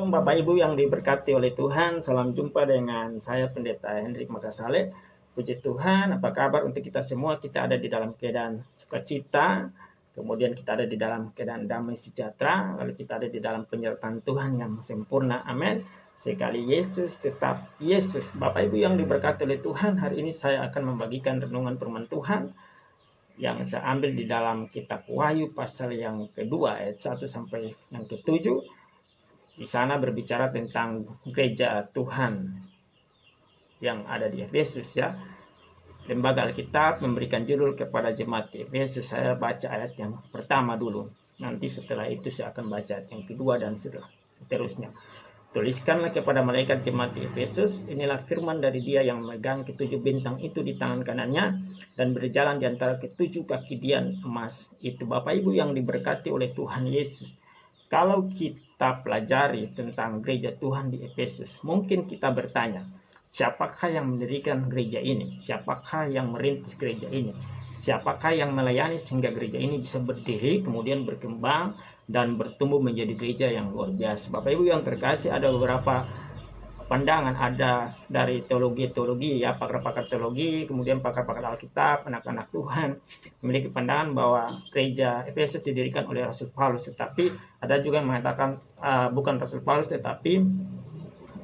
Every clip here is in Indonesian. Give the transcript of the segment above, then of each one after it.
Shalom Bapak Ibu yang diberkati oleh Tuhan. Salam jumpa dengan saya Pendeta Hendrik Makasale. Puji Tuhan, apa kabar untuk kita semua? Kita ada di dalam keadaan sukacita, kemudian kita ada di dalam keadaan damai sejahtera, lalu kita ada di dalam penyertaan Tuhan yang sempurna. Amin. Sekali Yesus tetap Yesus. Bapak Ibu yang diberkati oleh Tuhan, hari ini saya akan membagikan renungan firman Tuhan yang saya ambil di dalam kitab Wahyu pasal yang kedua ayat 1 sampai yang ke-7. Di sana berbicara tentang gereja Tuhan yang ada di Efesus ya. Lembaga Alkitab memberikan judul kepada jemaat di Efesus. Saya baca ayat yang pertama dulu. Nanti setelah itu saya akan baca ayat yang kedua dan seterusnya. Tuliskanlah kepada malaikat jemaat di Efesus, inilah firman dari Dia yang memegang ketujuh bintang itu di tangan kanannya dan berjalan di antara ketujuh kaki dian emas. Itu Bapak Ibu yang diberkati oleh Tuhan Yesus. Kalau kita pelajari tentang gereja Tuhan di Efesus, mungkin kita bertanya, siapakah yang mendirikan gereja ini? Siapakah yang merintis gereja ini? Siapakah yang melayani sehingga gereja ini bisa berdiri, kemudian berkembang, dan bertumbuh menjadi gereja yang luar biasa? Bapak Ibu yang terkasih, ada beberapa pandangan, ada dari teologi ya, pakar-pakar teologi, kemudian pakar-pakar Alkitab, anak-anak Tuhan memiliki pandangan bahwa gereja Efesus didirikan oleh Rasul Paulus, tetapi ada juga yang mengatakan bukan Rasul Paulus, tetapi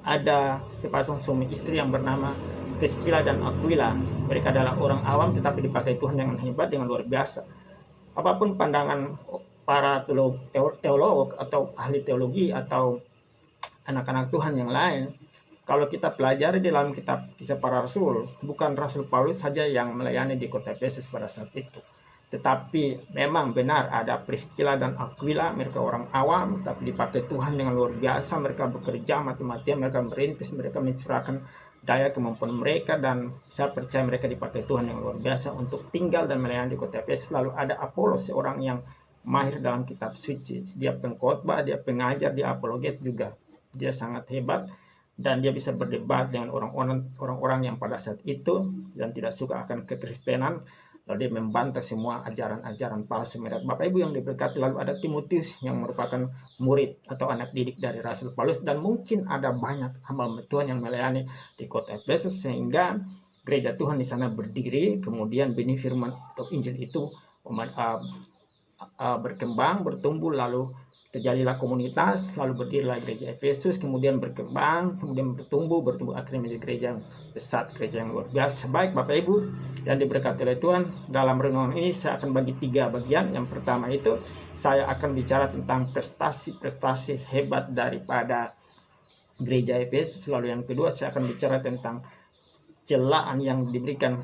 ada sepasang suami istri yang bernama Priscilla dan Aquila. Mereka adalah orang awam tetapi dipakai Tuhan dengan hebat, dengan luar biasa. Apapun pandangan para teolog atau ahli teologi atau anak-anak Tuhan yang lain, kalau kita pelajari di dalam kitab Kisah Para Rasul, bukan Rasul Paulus saja yang melayani di kota Efesus pada saat itu. Tetapi memang benar ada Priscilla dan Aquila, mereka orang awam, tapi dipakai Tuhan dengan luar biasa. Mereka bekerja mati-matian, mereka merintis, mereka mencurahkan daya kemampuan mereka, dan saya percaya mereka dipakai Tuhan yang luar biasa untuk tinggal dan melayani di kota Efesus. Lalu ada Apolos, seorang yang mahir dalam kitab suci. Dia pengkhotbah, dia pengajar, dia apologet juga. Dia sangat hebat dan dia bisa berdebat dengan orang-orang yang pada saat itu dan tidak suka akan kekristenan. Lalu dia membantah semua ajaran-ajaran palsu mereka. Bapak Ibu yang diberkati, lalu ada Timotius yang merupakan murid atau anak didik dari Rasul Paulus, dan mungkin ada banyak hamba Tuhan yang melayani di kota Efesus sehingga gereja Tuhan di sana berdiri. Kemudian benih firman atau Injil itu berkembang, bertumbuh, lalu terjadilah komunitas, lalu berdirilah gereja Efesus, kemudian berkembang, kemudian bertumbuh, akhirnya menjadi gereja yang besar, gereja yang luar biasa. Baik Bapak Ibu yang diberkati oleh Tuhan, dalam renungan ini saya akan bagi 3 bagian. Yang pertama itu saya akan bicara tentang prestasi-prestasi hebat daripada gereja Efesus. Lalu yang kedua saya akan bicara tentang celaan yang diberikan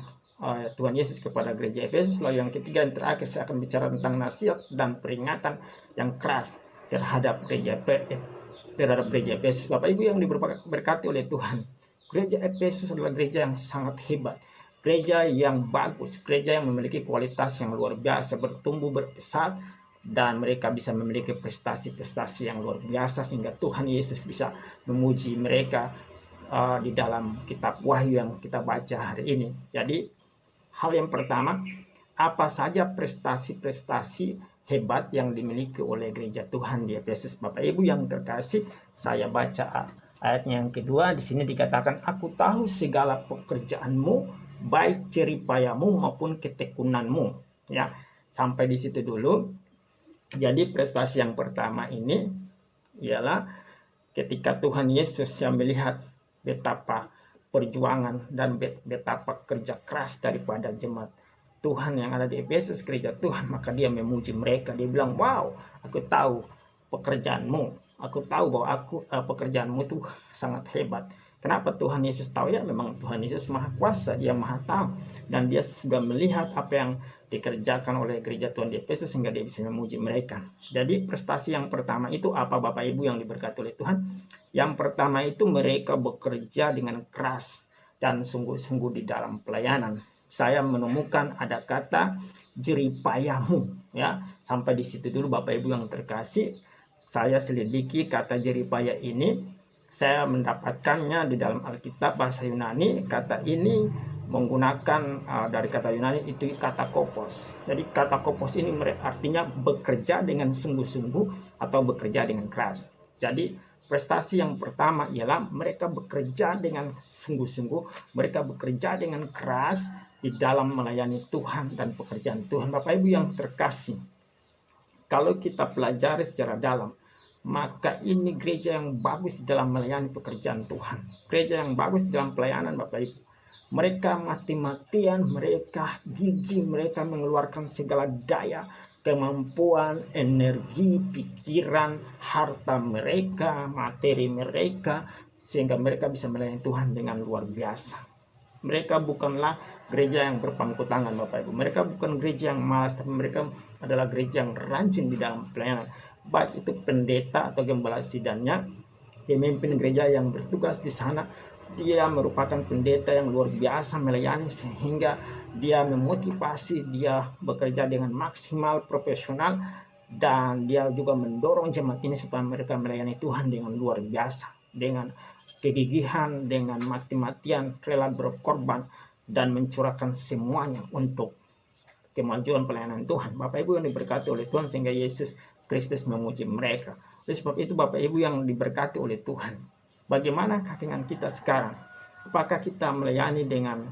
Tuhan Yesus kepada gereja Efesus. Lalu yang ketiga dan terakhir saya akan bicara tentang nasihat dan peringatan yang keras terhadap gereja Efesus. Bapak Ibu yang diberkati oleh Tuhan, gereja Efesus adalah gereja yang sangat hebat, gereja yang bagus, gereja yang memiliki kualitas yang luar biasa, bertumbuh berpesat, dan mereka bisa memiliki prestasi-prestasi yang luar biasa sehingga Tuhan Yesus bisa memuji mereka di dalam kitab Wahyu yang kita baca hari ini. Jadi hal yang pertama, apa saja prestasi-prestasi hebat yang dimiliki oleh gereja Tuhan di Efesus? Bapak Ibu yang terkasih, saya baca ayatnya yang kedua. Di sini dikatakan, aku tahu segala pekerjaanmu, baik jeripayamu maupun ketekunanmu. Ya, sampai di situ dulu. Jadi prestasi yang pertama ini ialah ketika Tuhan Yesus yang melihat betapa perjuangan dan betapa kerja keras daripada jemaat Tuhan yang ada di Efesus, gereja Tuhan, maka dia memuji mereka. Dia bilang, wow, aku tahu pekerjaanmu. Aku tahu bahwa pekerjaanmu itu sangat hebat. Kenapa Tuhan Yesus tahu? Ya memang Tuhan Yesus maha kuasa, dia maha tahu. Dan dia sudah melihat apa yang dikerjakan oleh gereja Tuhan di Efesus sehingga dia bisa memuji mereka. Jadi prestasi yang pertama itu apa Bapak Ibu yang diberkati oleh Tuhan? Yang pertama itu mereka bekerja dengan keras dan sungguh-sungguh di dalam pelayanan. Saya menemukan ada kata jeripayamu ya. Sampai di situ dulu Bapak Ibu yang terkasih. Saya selidiki kata jeripaya ini, saya mendapatkannya di dalam Alkitab bahasa Yunani. Kata ini menggunakan dari kata Yunani itu kata kopos. Jadi kata kopos ini artinya bekerja dengan sungguh-sungguh atau bekerja dengan keras. Jadi Prestasi yang pertama ialah mereka bekerja dengan sungguh-sungguh, mereka bekerja dengan keras di dalam melayani Tuhan dan pekerjaan Tuhan. Bapak Ibu yang terkasih, kalau kita pelajari secara dalam, maka ini gereja yang bagus dalam melayani pekerjaan Tuhan. Gereja yang bagus dalam pelayanan Bapak Ibu. Mereka mati-matian, mereka gigih, mereka mengeluarkan segala daya, kemampuan, energi, pikiran, harta mereka, materi mereka, sehingga mereka bisa melayani Tuhan dengan luar biasa. Mereka bukanlah gereja yang berpangku tangan Bapak Ibu. Mereka bukan gereja yang malas, tapi mereka adalah gereja yang rajin di dalam pelayanan. Baik itu pendeta atau gembala sidangnya, pemimpin gereja yang bertugas di sana, dia merupakan pendeta yang luar biasa melayani, sehingga dia memotivasi, dia bekerja dengan maksimal profesional, dan dia juga mendorong jemaat ini supaya mereka melayani Tuhan dengan luar biasa, dengan kegigihan, dengan mati-matian, rela berkorban, dan mencurahkan semuanya untuk kemajuan pelayanan Tuhan. Bapak Ibu yang diberkati oleh Tuhan, sehingga Yesus Kristus memuji mereka. Oleh sebab itu Bapak Ibu yang diberkati oleh Tuhan, bagaimana dengan kita sekarang? Apakah kita melayani dengan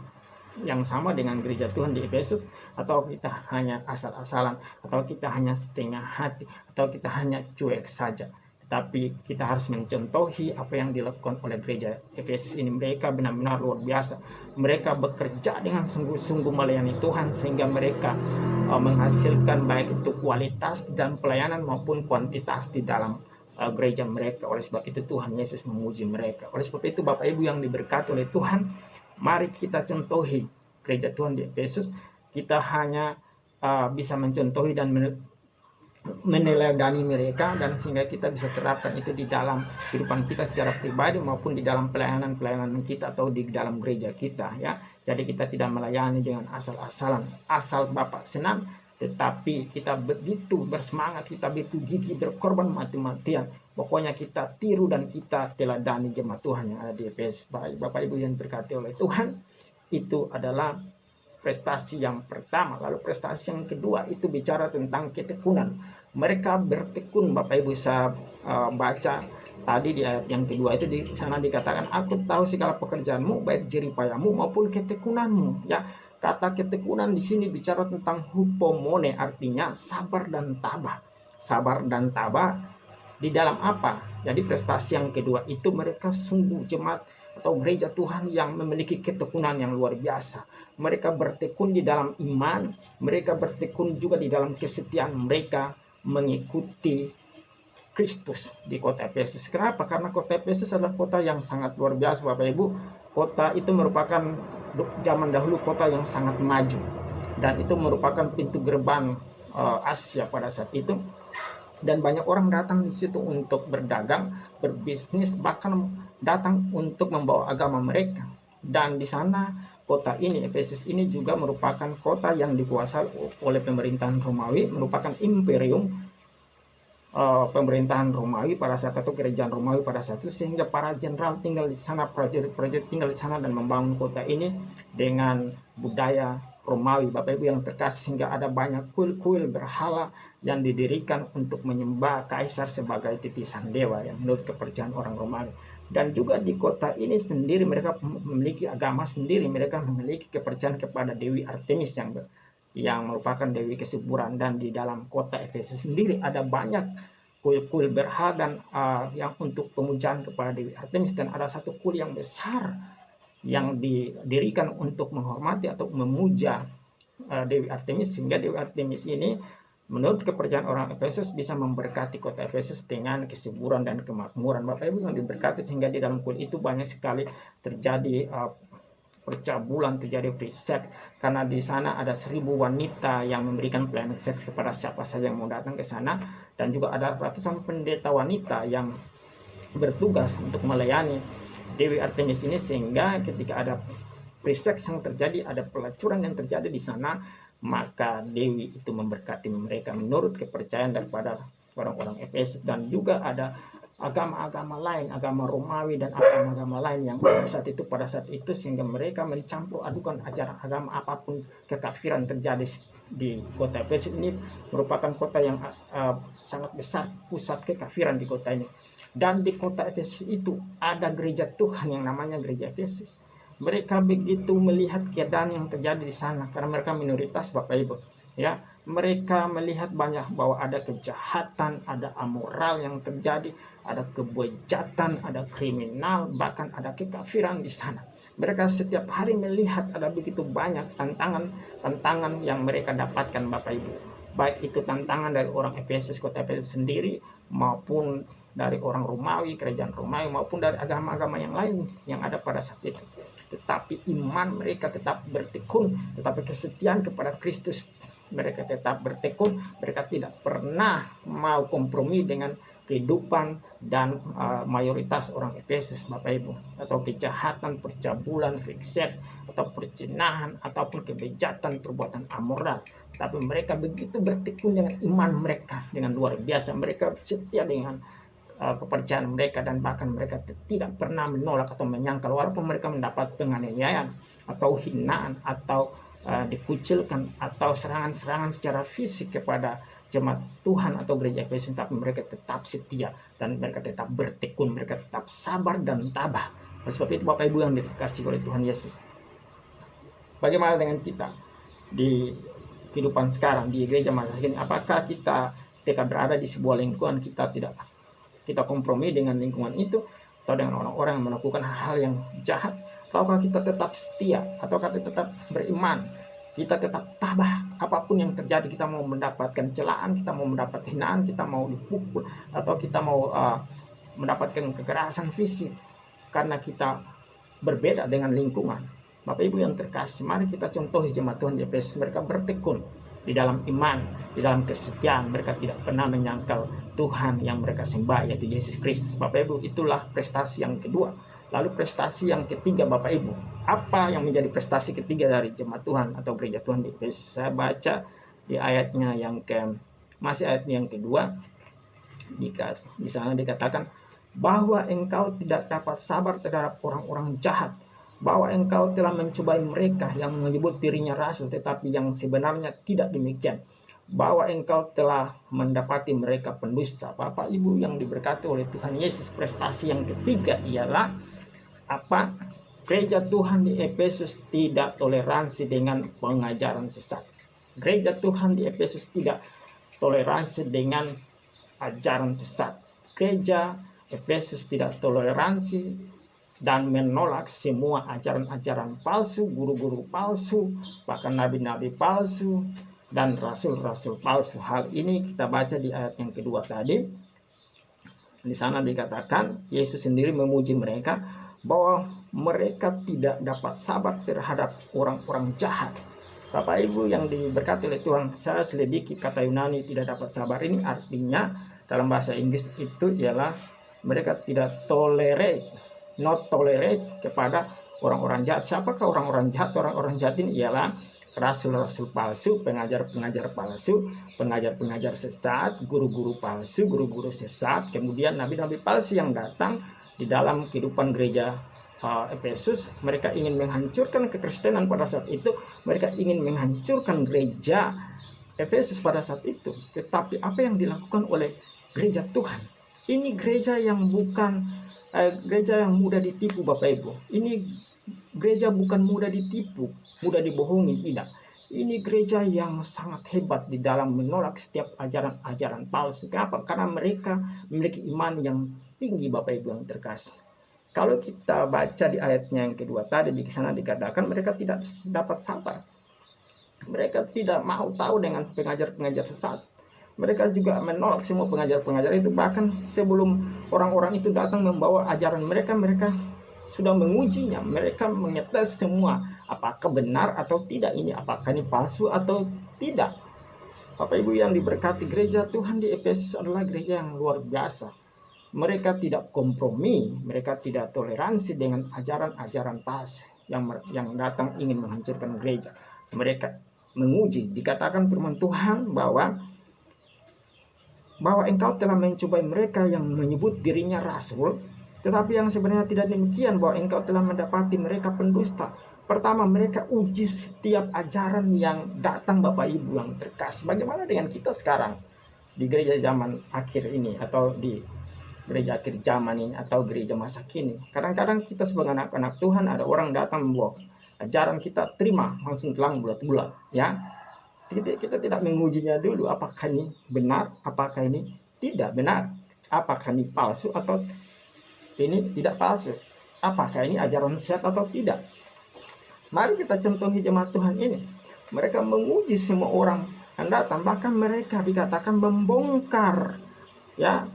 yang sama dengan gereja Tuhan di Efesus, atau kita hanya asal-asalan, atau kita hanya setengah hati, atau kita hanya cuek saja? Tapi kita harus mencontohi apa yang dilakukan oleh gereja Efesus ini. Mereka benar-benar luar biasa. Mereka bekerja dengan sungguh-sungguh melayani Tuhan, sehingga mereka menghasilkan baik itu kualitas dan pelayanan maupun kuantitas di dalam gereja mereka. Oleh sebab itu Tuhan Yesus memuji mereka. Oleh sebab itu Bapak Ibu yang diberkati oleh Tuhan, mari kita contohi gereja Tuhan di Efesus. Kita hanya bisa mencontohi dan meneladani mereka, dan sehingga kita bisa terapkan itu di dalam kehidupan kita secara pribadi maupun di dalam pelayanan kita atau di dalam gereja kita, ya. Jadi kita tidak melayani dengan asal-asalan, asal Bapak senang, tetapi kita begitu bersemangat, kita begitu gigih, berkorban mati-matian. Pokoknya kita tiru dan kita teladani jemaat Tuhan yang ada di Efesus. Bapak Ibu yang berkati oleh Tuhan, itu adalah prestasi yang pertama. Lalu prestasi yang kedua itu bicara tentang ketekunan. Mereka bertekun. Bapak Ibu bisa baca tadi di ayat yang kedua itu, di sana dikatakan, aku tahu segala pekerjaanmu, baik jeripayamu maupun ketekunanmu. Ya, kata ketekunan di sini bicara tentang hupomone, artinya sabar dan tabah. Sabar dan tabah di dalam apa? Jadi prestasi yang kedua itu mereka sungguh jemaat atau gereja Tuhan yang memiliki ketekunan yang luar biasa. Mereka bertekun di dalam iman, mereka bertekun juga di dalam kesetiaan mereka mengikuti Kristus di kota Efesus. Kenapa? Karena kota Efesus adalah kota yang sangat luar biasa Bapak Ibu. Kota itu merupakan zaman dahulu kota yang sangat maju, dan itu merupakan pintu gerbang Asia pada saat itu. Dan banyak orang datang di situ untuk berdagang, berbisnis, bahkan datang untuk membawa agama mereka. Dan di sana kota ini, Efesus ini juga merupakan kota yang dikuasai oleh pemerintahan Romawi, merupakan imperium pemerintahan Romawi pada saat itu, kerajaan Romawi pada saat itu, sehingga para jenderal tinggal di sana, prajurit tinggal di sana dan membangun kota ini dengan budaya Romawi. Bapak Ibu yang terkasih, sehingga ada banyak kuil-kuil berhala yang didirikan untuk menyembah kaisar sebagai titisan dewa, yang menurut kepercayaan orang Romawi. Dan juga di kota ini sendiri mereka memiliki agama sendiri. Mereka memiliki kepercayaan kepada Dewi Artemis yang merupakan dewi kesuburan. Dan di dalam kota Efesus sendiri ada banyak kuil-kuil berhala dan yang untuk pemujaan kepada Dewi Artemis. Dan ada satu kuil yang besar yang didirikan untuk menghormati atau memuja Dewi Artemis, sehingga Dewi Artemis ini menurut kepercayaan orang Efesus bisa memberkati kota Efesus dengan kesuburan dan kemakmuran. Bapak Ibu yang diberkati, sehingga di dalam kuil itu banyak sekali terjadi percabulan, terjadi free sex, karena di sana ada 1000 wanita yang memberikan pelayanan seks kepada siapa saja yang mau datang ke sana, dan juga ada ratusan pendeta wanita yang bertugas untuk melayani Dewi Artemis ini, sehingga ketika ada free sex yang terjadi, ada pelacuran yang terjadi di sana, maka Dewi itu memberkati mereka menurut kepercayaan daripada orang-orang Efesus. Dan juga ada agama-agama lain, agama Romawi dan agama-agama lain yang pada saat itu, sehingga mereka mencampur adukan ajaran agama apapun. Kekafiran terjadi di kota Efesus ini, merupakan kota yang sangat besar, pusat kekafiran di kota ini. Dan di kota Efesus itu ada gereja Tuhan yang namanya gereja Efesus. Mereka begitu melihat keadaan yang terjadi di sana karena mereka minoritas Bapak Ibu. Ya, mereka melihat banyak bahwa ada kejahatan, ada amoral yang terjadi, ada kebejatan, ada kriminal, bahkan ada kekafiran di sana. Mereka setiap hari melihat ada begitu banyak tantangan yang mereka dapatkan Bapak Ibu. Baik itu tantangan dari orang Efesus, kota Efesus sendiri, maupun dari orang Romawi, kerajaan Romawi, maupun dari agama-agama yang lain yang ada pada saat itu. Tetapi iman mereka tetap bertekun, tetapi kesetiaan kepada Kristus mereka tetap bertekun. Mereka tidak pernah mau kompromi dengan kehidupan dan mayoritas orang Efesus Bapak Ibu, atau kejahatan, percabulan, freak sex, atau perzinahan, ataupun kebejatan, perbuatan amoral. Tapi mereka begitu bertekun dengan iman mereka dengan luar biasa. Mereka setia dengan kepercayaan mereka, dan bahkan mereka tidak pernah menolak atau menyangkal walaupun mereka mendapat penganiayaan atau hinaan atau dikucilkan atau serangan-serangan secara fisik kepada jemaat Tuhan atau gereja Efesus, tapi mereka tetap setia dan mereka tetap bertekun, mereka tetap sabar dan tabah. Oleh sebab itu Bapak Ibu yang dikasihi oleh Tuhan Yesus, bagaimana dengan kita di kehidupan sekarang di gereja masa kini? Apakah kita ketika berada di sebuah lingkungan kita kompromi dengan lingkungan itu atau dengan orang-orang yang melakukan hal yang jahat? Ataukah kita tetap setia? Ataukah kita tetap beriman? Kita tetap tabah apapun yang terjadi? Kita mau mendapatkan celaan, kita mau mendapat hinaan, kita mau dipukul, atau kita mau mendapatkan kekerasan fisik karena kita berbeda dengan lingkungan. Bapak Ibu yang terkasih, mari kita contohi jemaat Tuhan di Efesus. Mereka bertekun di dalam iman, di dalam kesetiaan. Mereka tidak pernah menyangkal Tuhan yang mereka sembah, yaitu Yesus Kristus. Bapak Ibu, itulah prestasi yang kedua. Lalu prestasi yang ketiga Bapak Ibu, apa yang menjadi prestasi ketiga dari jemaat Tuhan atau gereja Tuhan di Efesus? Saya baca di ayatnya masih ayat yang kedua. Di sana dikatakan bahwa engkau tidak dapat sabar terhadap orang-orang jahat, bahwa engkau telah mencobai mereka yang menyebut dirinya rasul tetapi yang sebenarnya tidak demikian, bahwa engkau telah mendapati mereka pendusta. Bapak Ibu yang diberkati oleh Tuhan Yesus, prestasi yang ketiga ialah apa? Gereja Tuhan di Efesus tidak toleransi dengan pengajaran sesat. Gereja Tuhan di Efesus tidak toleransi dengan ajaran sesat. Gereja Efesus tidak toleransi dan menolak semua ajaran-ajaran palsu, guru-guru palsu, bahkan nabi-nabi palsu dan rasul-rasul palsu. Hal ini kita baca di ayat yang kedua tadi. Di sana dikatakan Yesus sendiri memuji mereka bahwa mereka tidak dapat sabar terhadap orang-orang jahat. Bapak Ibu yang diberkati oleh Tuhan, saya selidiki kata Yunani tidak dapat sabar ini artinya dalam bahasa Inggris itu ialah mereka tidak not tolerate kepada orang-orang jahat. Siapakah orang-orang jahat? Orang-orang jahat ini ialah rasul-rasul palsu, pengajar-pengajar palsu, pengajar-pengajar sesat, guru-guru palsu, guru-guru sesat, kemudian nabi-nabi palsu yang datang di dalam kehidupan gereja Efesus. Mereka ingin menghancurkan kekristenan pada saat itu. Mereka ingin menghancurkan gereja Efesus pada saat itu. Tetapi apa yang dilakukan oleh gereja Tuhan? Ini gereja yang gereja yang mudah ditipu Bapak Ibu. Ini gereja bukan mudah ditipu, mudah dibohongi, tidak. Ini gereja yang sangat hebat di dalam menolak setiap ajaran-ajaran palsu. Kenapa? Karena mereka memiliki iman yang tinggi Bapak Ibu yang terkasih. Kalau kita baca di ayatnya yang kedua tadi, di sana dikatakan mereka tidak dapat sabar. Mereka tidak mau tahu dengan pengajar-pengajar sesat. Mereka juga menolak semua pengajar-pengajar itu. Bahkan sebelum orang-orang itu datang membawa ajaran mereka, mereka sudah mengujinya. Mereka mengetes semua apakah benar atau tidak ini, apakah ini palsu atau tidak. Bapak Ibu yang diberkati, gereja Tuhan di Efesus adalah gereja yang luar biasa. Mereka tidak kompromi, mereka tidak toleransi dengan ajaran-ajaran palsu yang datang ingin menghancurkan gereja. Mereka menguji. Dikatakan firman Tuhan bahwa engkau telah mencobai mereka yang menyebut dirinya rasul, tetapi yang sebenarnya tidak demikian, bahwa engkau telah mendapati mereka pendusta. Pertama, mereka uji setiap ajaran yang datang Bapak Ibu yang terkasih. Bagaimana dengan kita sekarang di gereja zaman akhir ini atau di gereja akhir zaman ini atau gereja masa kini. Kadang-kadang kita sebagai anak-anak Tuhan, ada orang datang membawa ajaran, kita terima langsung telang bulat-bulat, ya. Kita tidak mengujinya dulu, apakah ini benar, apakah ini tidak benar, apakah ini palsu atau ini tidak palsu, apakah ini ajaran sehat atau tidak. Mari kita contohi jemaat Tuhan ini. Mereka menguji semua orang yang datang, bahkan mereka dikatakan membongkar, ya,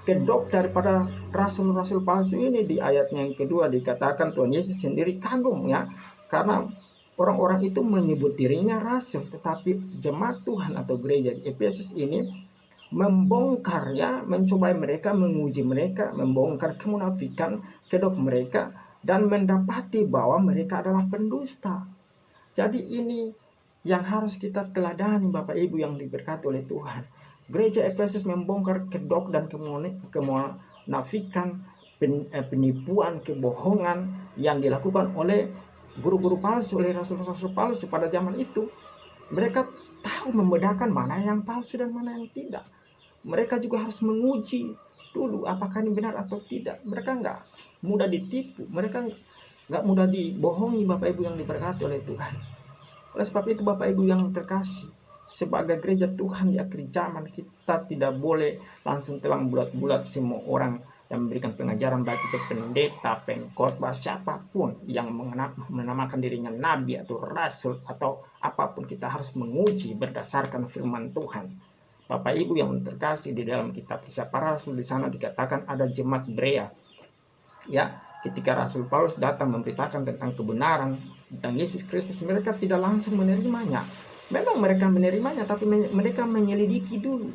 kedok daripada rasul-rasul palsu ini. Di ayatnya yang kedua dikatakan Tuhan Yesus sendiri kagum, ya, karena orang-orang itu menyebut dirinya rasul, tetapi jemaat Tuhan atau gereja di Efesus ini membongkar, ya, mencoba mereka, menguji mereka, membongkar kemunafikan kedok mereka, dan mendapati bahwa mereka adalah pendusta. Jadi ini yang harus kita teladani, Bapak Ibu yang diberkati oleh Tuhan. Gereja Efesus membongkar kedok dan kemunafikan, penipuan, kebohongan yang dilakukan oleh guru-guru palsu, oleh rasul-rasul palsu pada zaman itu. Mereka tahu membedakan mana yang palsu dan mana yang tidak. Mereka juga harus menguji dulu apakah ini benar atau tidak. Mereka nggak mudah ditipu, mereka nggak mudah dibohongi, Bapak Ibu yang diberkati oleh Tuhan. Oleh sebab itu, Bapak Ibu yang terkasih, sebagai gereja Tuhan di akhir zaman, kita tidak boleh langsung telang bulat-bulat semua orang yang memberikan pengajaran, baik itu pendeta, pengkhotbah, siapapun yang menamakan dirinya nabi atau rasul atau apapun. Kita harus menguji berdasarkan firman Tuhan. Bapak Ibu yang terkasih, di dalam kitab Kisah Para Rasul di sana dikatakan ada jemaat Berea, ya, ketika Rasul Paulus datang memberitakan tentang kebenaran tentang Yesus Kristus, mereka tidak langsung menerimanya. Memang mereka menerimanya, tapi mereka menyelidiki dulu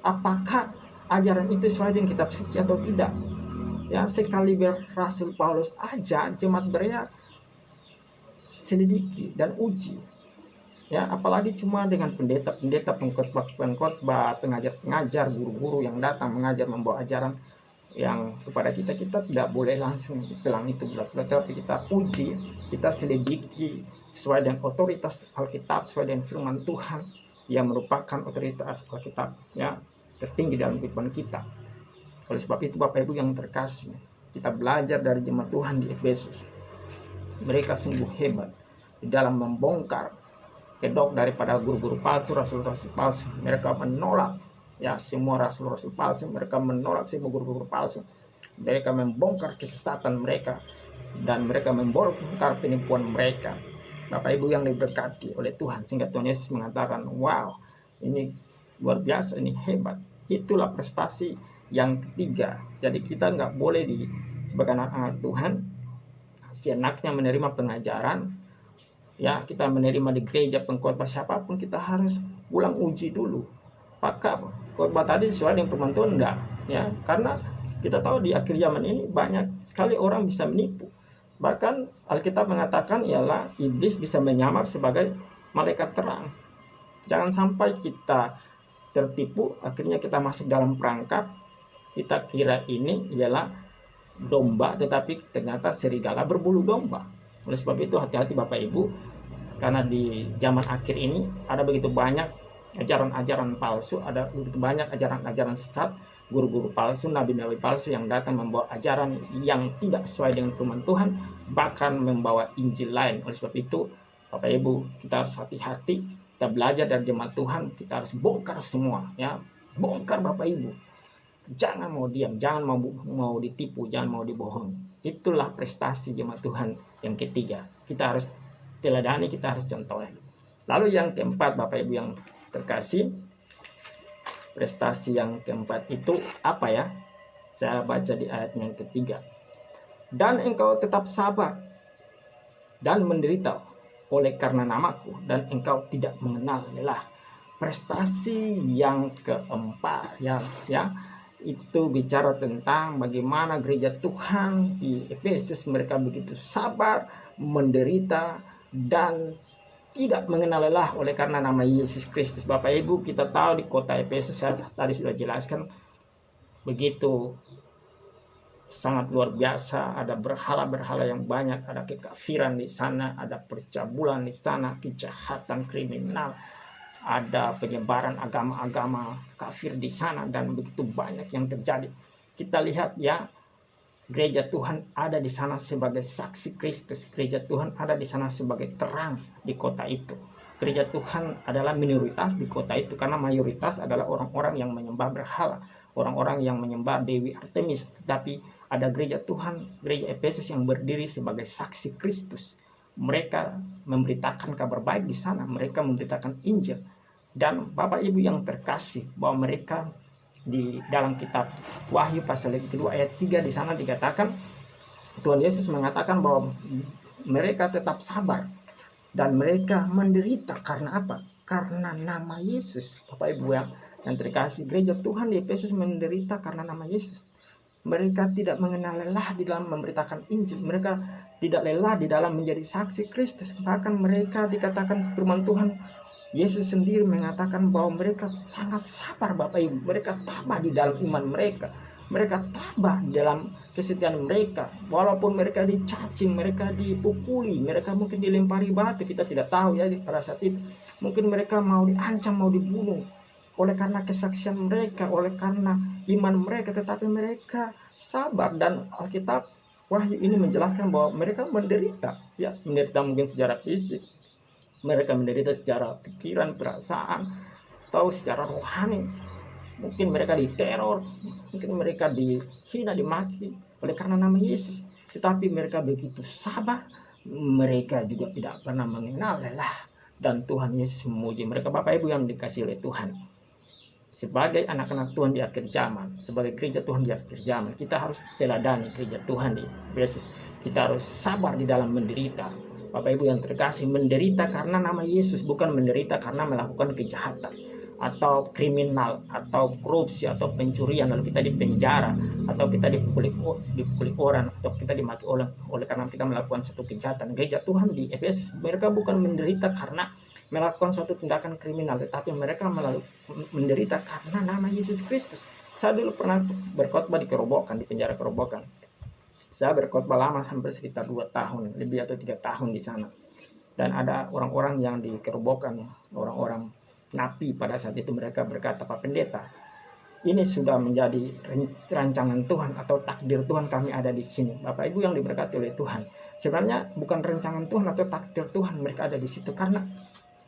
apakah ajaran itu sesuai dengan kitab suci atau tidak. Ya, sekali Rasul Paulus aja jemaat Berea selidiki dan uji. Ya, apalagi cuma dengan pendeta-pendeta, pengkhotbah, pengajar-pengajar, guru-guru yang datang mengajar, membawa ajaran yang kepada kita tidak boleh langsung telang itu bulat-bulat, tapi kita uji, kita selidiki sesuai dengan otoritas Alkitab, sesuai dengan firman Tuhan yang merupakan otoritas Alkitab, ya, tertinggi dalam kehidupan kita. Oleh sebab itu, Bapak Ibu yang terkasih, kita belajar dari jemaat Tuhan di Efesus. Mereka sungguh hebat di dalam membongkar kedok daripada guru-guru palsu, rasul-rasul palsu. Mereka menolak, ya, semua rasul-rasul palsu. Mereka menolak semua guru-guru palsu. Mereka membongkar kesesatan mereka, dan mereka membongkar penipuan mereka. Bapak Ibu yang diberkati oleh Tuhan, sehingga Tuhan Yesus mengatakan, wow, ini luar biasa, ini hebat. Itulah prestasi yang ketiga. Jadi kita nggak boleh sebagai anak-anak Tuhan seenaknya menerima pengajaran. Ya, kita menerima di gereja, pengkhotbah siapapun, kita harus pulang uji dulu. Apakah khotbah tadi sesuai dengan firman Tuhan? Enggak, ya, karena kita tahu di akhir zaman ini banyak sekali orang bisa menipu. Bahkan Alkitab mengatakan ialah iblis bisa menyamar sebagai malaikat terang. Jangan sampai kita tertipu, akhirnya kita masuk dalam perangkap, kita kira ini ialah domba, tetapi ternyata serigala berbulu domba. Oleh sebab itu, hati-hati Bapak Ibu, karena di zaman akhir ini ada begitu banyak ajaran-ajaran palsu, ada begitu banyak ajaran-ajaran sesat, guru-guru palsu, nabi-nabi palsu yang datang membawa ajaran yang tidak sesuai dengan firman Tuhan, bahkan membawa Injil lain. Oleh sebab itu, Bapak Ibu, kita harus hati-hati, kita belajar dari jemaat Tuhan, kita harus bongkar semua, ya, bongkar Bapak Ibu. Jangan mau diam, jangan mau ditipu, jangan mau dibohongi. Itulah prestasi jemaat Tuhan yang ketiga. Kita harus teladani, kita harus contoh. Lalu yang keempat, Bapak Ibu yang terkasih, prestasi yang keempat itu apa ya? Saya baca di ayat yang ketiga. Dan engkau tetap sabar dan menderita oleh karena namaku, dan engkau tidak mengenal lelah. Prestasi yang keempat, ya, itu bicara tentang bagaimana gereja Tuhan di Efesus, mereka begitu sabar, menderita, dan tidak mengenal lelah oleh karena nama Yesus Kristus. Bapak Ibu, kita tahu di kota Efesus, saya tadi sudah jelaskan, begitu sangat luar biasa. Ada berhala-berhala yang banyak, ada kekafiran di sana, ada percabulan di sana, kejahatan, kriminal, ada penyebaran agama-agama kafir di sana, dan begitu banyak yang terjadi. kita lihat ya, gereja Tuhan ada di sana sebagai saksi Kristus. Gereja Tuhan ada di sana sebagai terang di kota itu. Gereja Tuhan adalah minoritas di kota itu karena mayoritas adalah orang-orang yang menyembah berhala, orang-orang yang menyembah Dewi Artemis. Tetapi ada gereja Tuhan, gereja Efesus yang berdiri sebagai saksi Kristus. Mereka memberitakan kabar baik di sana, mereka memberitakan Injil. Dan Bapak Ibu yang terkasih, bahwa mereka di dalam kitab Wahyu pasal kedua ayat 3 di sana dikatakan, Tuhan Yesus mengatakan bahwa mereka tetap sabar dan mereka menderita karena apa? Karena nama Yesus. Bapak Ibu yang terkasih, gereja Tuhan di Efesus menderita karena nama Yesus. Mereka tidak mengenal lelah di dalam memberitakan Injil. Mereka tidak lelah di dalam menjadi saksi Kristus. Bahkan mereka dikatakan firman Tuhan, Yesus sendiri mengatakan bahwa mereka sangat sabar Bapak Ibu. Mereka tabah di dalam iman mereka. Mereka tabah di dalam kesetiaan mereka. Walaupun mereka dicaci, mereka dipukuli, mereka mungkin dilempari batu. Kita tidak tahu ya pada saat itu. Mungkin mereka mau diancam, mau dibunuh. Oleh karena kesaksian mereka, oleh karena iman mereka, tetapi mereka sabar. Dan Alkitab Wahyu ini menjelaskan bahwa mereka menderita, ya, menderita mungkin secara fisik, mereka menderita secara pikiran, perasaan, atau secara rohani. Mungkin mereka diteror, mungkin mereka dihina, dimaki oleh karena nama Yesus. Tetapi mereka begitu sabar, mereka juga tidak pernah mengenal lelah. Dan Tuhan Yesus memuji mereka. Bapak Ibu yang dikasihi oleh Tuhan, sebagai anak-anak Tuhan di akhir zaman, sebagai gereja Tuhan di akhir zaman, kita harus teladani gereja Tuhan di Yesus. Kita harus sabar di dalam menderita. Bapak Ibu yang terkasih, menderita karena nama Yesus, bukan menderita karena melakukan kejahatan atau kriminal atau korupsi atau pencurian lalu kita dipenjara atau kita dipukuli orang atau kita dimaki oleh karena kita melakukan satu kejahatan. Gereja Tuhan di Efesus, mereka bukan menderita karena melakukan suatu tindakan kriminal, tetapi mereka menderita karena nama Yesus Kristus. Saya dulu pernah berkhotbah di Kerobokan, di penjara Kerobokan. Saya berkhotbah lama, hampir sekitar 2 tahun, lebih atau 3 tahun di sana. Dan ada orang-orang yang di Kerobokan, orang-orang napi pada saat itu, mereka berkata, Pak Pendeta, ini sudah menjadi rancangan Tuhan atau takdir Tuhan kami ada di sini. Bapak Ibu yang diberkati oleh Tuhan, sebenarnya bukan rancangan Tuhan atau takdir Tuhan mereka ada di situ, karena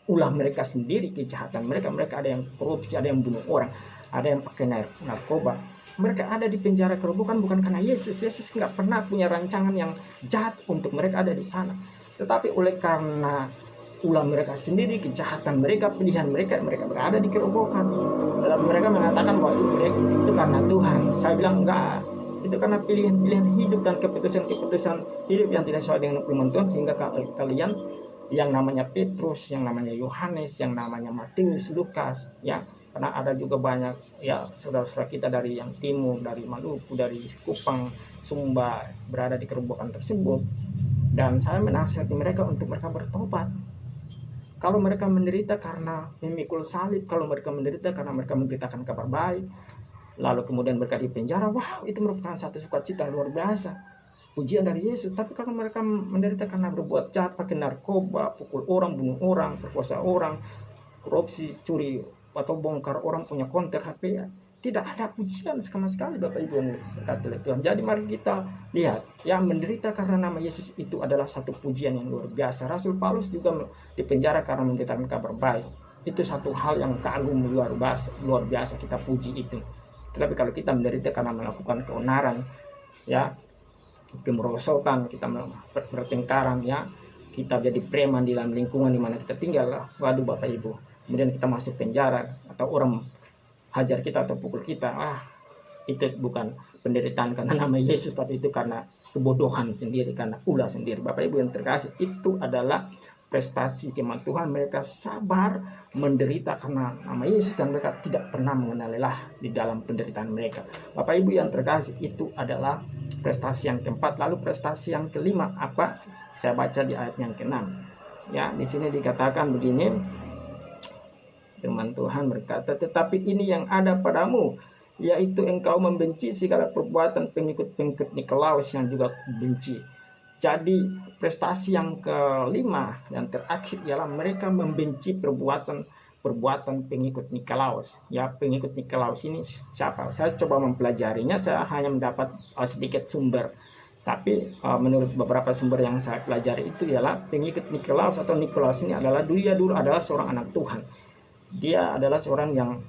ulah mereka sendiri kejahatan mereka. Mereka ada yang korupsi, ada yang bunuh orang, ada yang pakai narkoba. Mereka ada di penjara Kerobokan bukan karena Yesus. Yesus nggak pernah punya rancangan yang jahat untuk mereka ada di sana. Tetapi oleh karena ulah mereka sendiri, kejahatan mereka, pilihan mereka, mereka berada di Kerobokan. Tetapi mereka mengatakan bahwa itu karena Tuhan. Saya bilang enggak. Itu karena pilihan-pilihan hidup dan keputusan-keputusan hidup yang tidak sesuai dengan firman Tuhan, sehingga kalian yang namanya Petrus, yang namanya Yohanes, yang namanya Matius, Lukas, ya, karena ada juga banyak ya saudara-saudara kita dari yang timur, dari Maluku, dari Kupang, Sumba berada di Kerobokan tersebut. Dan saya menasihati mereka untuk mereka bertobat. Kalau mereka menderita karena memikul salib, kalau mereka menderita karena mereka memberitakan kabar baik, lalu kemudian mereka di penjara, wow, itu merupakan satu sukacita luar biasa, pujian dari Yesus. Tapi kalau mereka menderita karena berbuat jahat, pakai narkoba, pukul orang, bunuh orang, perkosa orang, korupsi, curi, atau bongkar orang punya konter HP, ya, tidak ada pujian sama sekali Bapak Ibu yang berkati oleh Tuhan. Jadi mari kita lihat, yang menderita karena nama Yesus itu adalah satu pujian yang luar biasa. Rasul Paulus juga dipenjara karena memberitakan kabar baik. Itu satu hal yang kagum luar biasa, kita puji itu. Tetapi kalau kita menderita karena melakukan keonaran, ya, kemerosotan, kita bertengkaran, ya, kita jadi preman di dalam lingkungan di mana kita tinggal, waduh Bapak Ibu, kemudian kita masuk penjara atau orang hajar kita atau pukul kita, itu bukan penderitaan karena nama Yesus, tapi itu karena kebodohan sendiri, karena ulah sendiri. Bapak Ibu yang terkasih, itu adalah prestasi jemaat Tuhan. Mereka sabar menderita karena nama Yesus dan mereka tidak pernah mengenal lelah di dalam penderitaan mereka. Bapak Ibu yang terkasih, itu adalah prestasi yang keempat. Lalu prestasi yang kelima apa? Saya baca di ayat yang ke-6. Ya, di sini dikatakan begini. Firman Tuhan berkata, tetapi ini yang ada padamu, yaitu engkau membenci segala perbuatan pengikut-pengikut Nikolaus yang juga benci. Jadi prestasi yang kelima dan terakhir ialah mereka membenci perbuatan perbuatan pengikut Nikolaus. Ya, pengikut Nikolaus ini siapa? Saya coba mempelajarinya, saya hanya mendapat sedikit sumber. Tapi menurut beberapa sumber yang saya pelajari itu ialah pengikut Nikolaus atau Nikolaus ini adalah dia dulu adalah seorang anak Tuhan. Dia adalah seorang yang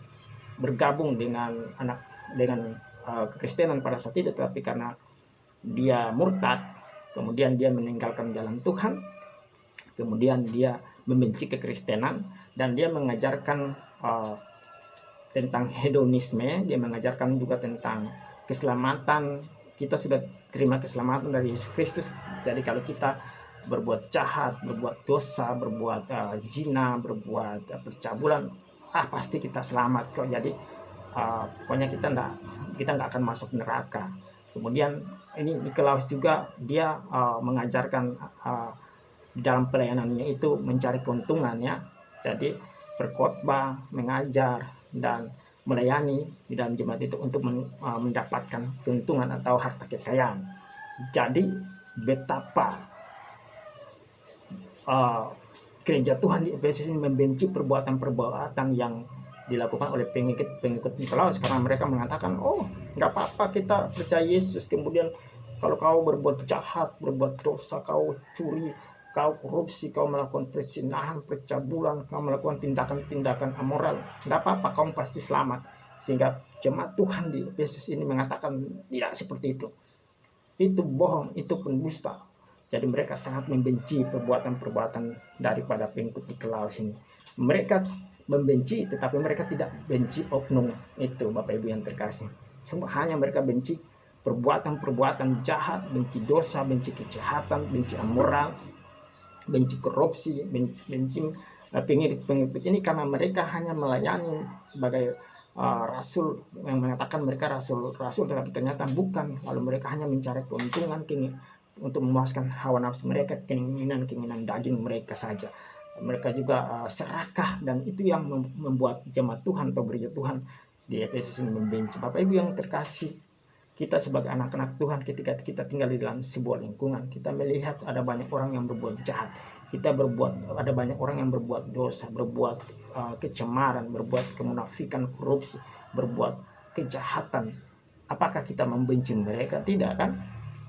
bergabung dengan kekristenan pada saat itu, tapi karena dia murtad, kemudian dia meninggalkan jalan Tuhan, kemudian dia membenci kekristenan, dan dia mengajarkan tentang hedonisme. Dia mengajarkan juga tentang keselamatan. Kita sudah terima keselamatan dari Yesus Kristus. Jadi kalau kita berbuat jahat, berbuat dosa, berbuat zina, berbuat percabulan, pasti kita selamat kok. Jadi pokoknya kita nggak akan masuk neraka. Kemudian ini Nikolaus juga dia mengajarkan di dalam pelayanannya itu mencari keuntungan, ya. Jadi berkhotbah, mengajar, dan melayani di dalam jemaat itu untuk mendapatkan keuntungan atau harta kekayaan. Jadi betapa gereja Tuhan di Efesus ini membenci perbuatan-perbuatan yang dilakukan oleh pengikut Nikolaus, karena mereka mengatakan, oh nggak apa-apa kita percaya Yesus, kemudian kalau kau berbuat jahat, berbuat dosa, kau curi, kau korupsi, kau melakukan perzinahan, percabulan, kau melakukan tindakan-tindakan amoral, nggak apa-apa, kau pasti selamat. Sehingga jemaat Tuhan di Efesus ini mengatakan tidak seperti itu bohong, itu pendusta. Jadi mereka sangat membenci perbuatan-perbuatan daripada pengikut Nikolaus ini. Mereka membenci, tetapi mereka tidak benci oknum itu, Bapak Ibu yang terkasih. Hanya mereka benci perbuatan-perbuatan jahat, benci dosa, benci kejahatan, benci amoral, benci korupsi, benci pengikut ini, karena mereka hanya melayani sebagai rasul, yang mengatakan mereka rasul, tetapi ternyata bukan. Lalu mereka hanya mencari keuntungan untuk memuaskan hawa nafsu mereka, keinginan daging mereka saja. Mereka juga serakah, dan itu yang membuat jemaat Tuhan atau gereja Tuhan di Efesus ini membenci. Bapak Ibu yang terkasih, kita sebagai anak-anak Tuhan, ketika kita tinggal di dalam sebuah lingkungan, kita melihat ada banyak orang yang berbuat jahat, ada banyak orang yang berbuat dosa, berbuat kecemaran, berbuat kemunafikan, korupsi, berbuat kejahatan. Apakah kita membenci mereka? Tidak, kan?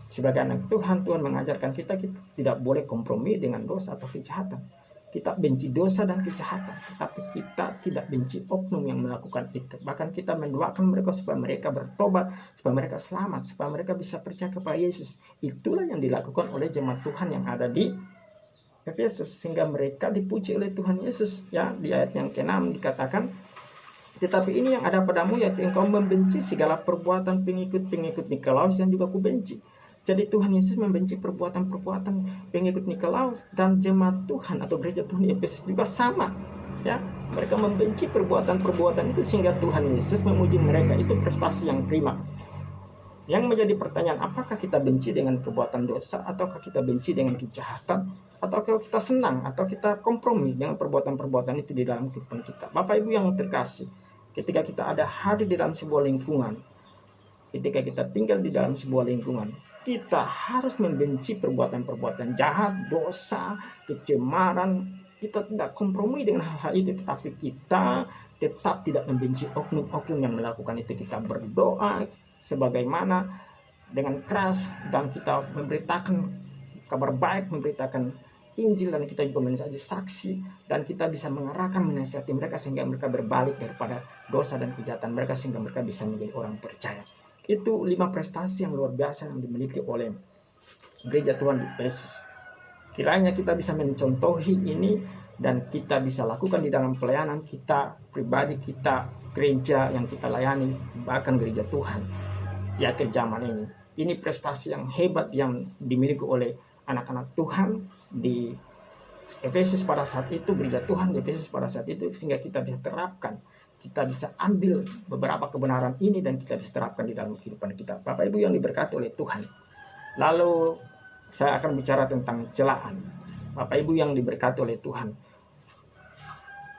Sebagai anak Tuhan, Tuhan mengajarkan kita tidak boleh kompromi dengan dosa atau kejahatan. Kita benci dosa dan kejahatan, tetapi kita tidak benci oknum yang melakukan itu. Bahkan kita mendoakan mereka supaya mereka bertobat, supaya mereka selamat, supaya mereka bisa percaya kepada Yesus. Itulah yang dilakukan oleh jemaat Tuhan yang ada di Efesus, sehingga mereka dipuji oleh Tuhan Yesus. Ya, di ayat yang ke-6 dikatakan, tetapi ini yang ada padamu, yaitu engkau membenci segala perbuatan pengikut Nikolaus yang juga kubenci. Jadi Tuhan Yesus membenci perbuatan-perbuatan pengikut Nikolaus, dan jemaat Tuhan atau gereja Tuhan di Efesus juga sama. Ya, mereka membenci perbuatan-perbuatan itu sehingga Tuhan Yesus memuji mereka. Itu prestasi yang prima. Yang menjadi pertanyaan, apakah kita benci dengan perbuatan dosa, ataukah kita benci dengan kejahatan, ataukah kita senang atau kita kompromi dengan perbuatan-perbuatan itu di dalam kehidupan kita? Bapak Ibu yang terkasih, ketika kita ada hadir di dalam sebuah lingkungan, ketika kita tinggal di dalam sebuah lingkungan, kita harus membenci perbuatan-perbuatan jahat, dosa, kecemaran. Kita tidak kompromi dengan hal-hal itu, tetapi kita tetap tidak membenci oknum-oknum yang melakukan itu. Kita berdoa sebagaimana dengan keras, dan kita memberitakan kabar baik, memberitakan Injil, dan kita juga menjadi saksi, dan kita bisa mengarahkan, menasihati mereka sehingga mereka berbalik daripada dosa dan kejahatan mereka, sehingga mereka bisa menjadi orang percaya. Itu 5 prestasi yang luar biasa yang dimiliki oleh gereja Tuhan di Efesus. Kiranya kita bisa mencontohi ini, dan kita bisa lakukan di dalam pelayanan kita pribadi, kita gereja yang kita layani, bahkan gereja Tuhan di akhir zaman ini. Ini prestasi yang hebat yang dimiliki oleh anak-anak Tuhan di Efesus pada saat itu, gereja Tuhan di Efesus pada saat itu, sehingga kita bisa terapkan. Kita bisa ambil beberapa kebenaran ini dan kita bisa terapkan di dalam kehidupan kita. Bapak Ibu yang diberkati oleh Tuhan. Lalu saya akan bicara tentang celaan. Bapak Ibu yang diberkati oleh Tuhan.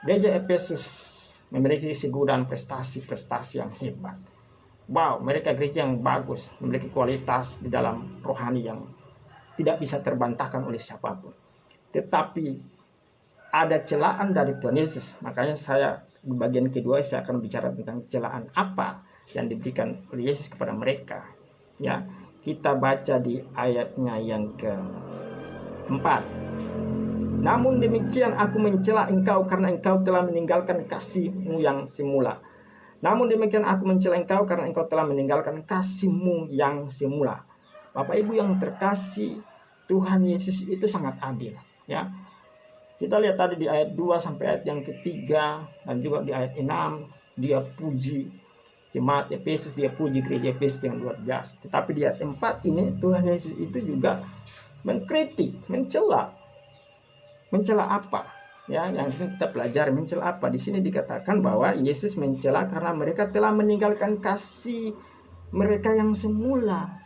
Gereja Efesus memiliki segudang prestasi-prestasi yang hebat. Wow, mereka gereja yang bagus, memiliki kualitas di dalam rohani yang tidak bisa terbantahkan oleh siapapun. Tetapi ada celaan dari Tuhan Yesus. Makanya saya di bagian kedua saya akan bicara tentang celaan apa yang diberikan oleh Yesus kepada mereka. Ya, kita baca di ayatnya yang keempat. Namun demikian aku mencela engkau karena engkau telah meninggalkan kasih-Mu yang semula. Namun demikian aku mencela engkau karena engkau telah meninggalkan kasih-Mu yang semula. Bapak Ibu yang terkasih, Tuhan Yesus itu sangat adil, ya. Kita lihat tadi di ayat 2 sampai ayat yang ketiga, dan juga di ayat 6 dia puji jemaat Efesus, dia puji gereja Efesus yang luar biasa. Tetapi di ayat 4 ini Tuhan Yesus itu juga mengkritik, mencela. Mencela apa? Ya, yang kita pelajari mencela apa? Di sini dikatakan bahwa Yesus mencela karena mereka telah meninggalkan kasih mereka yang semula.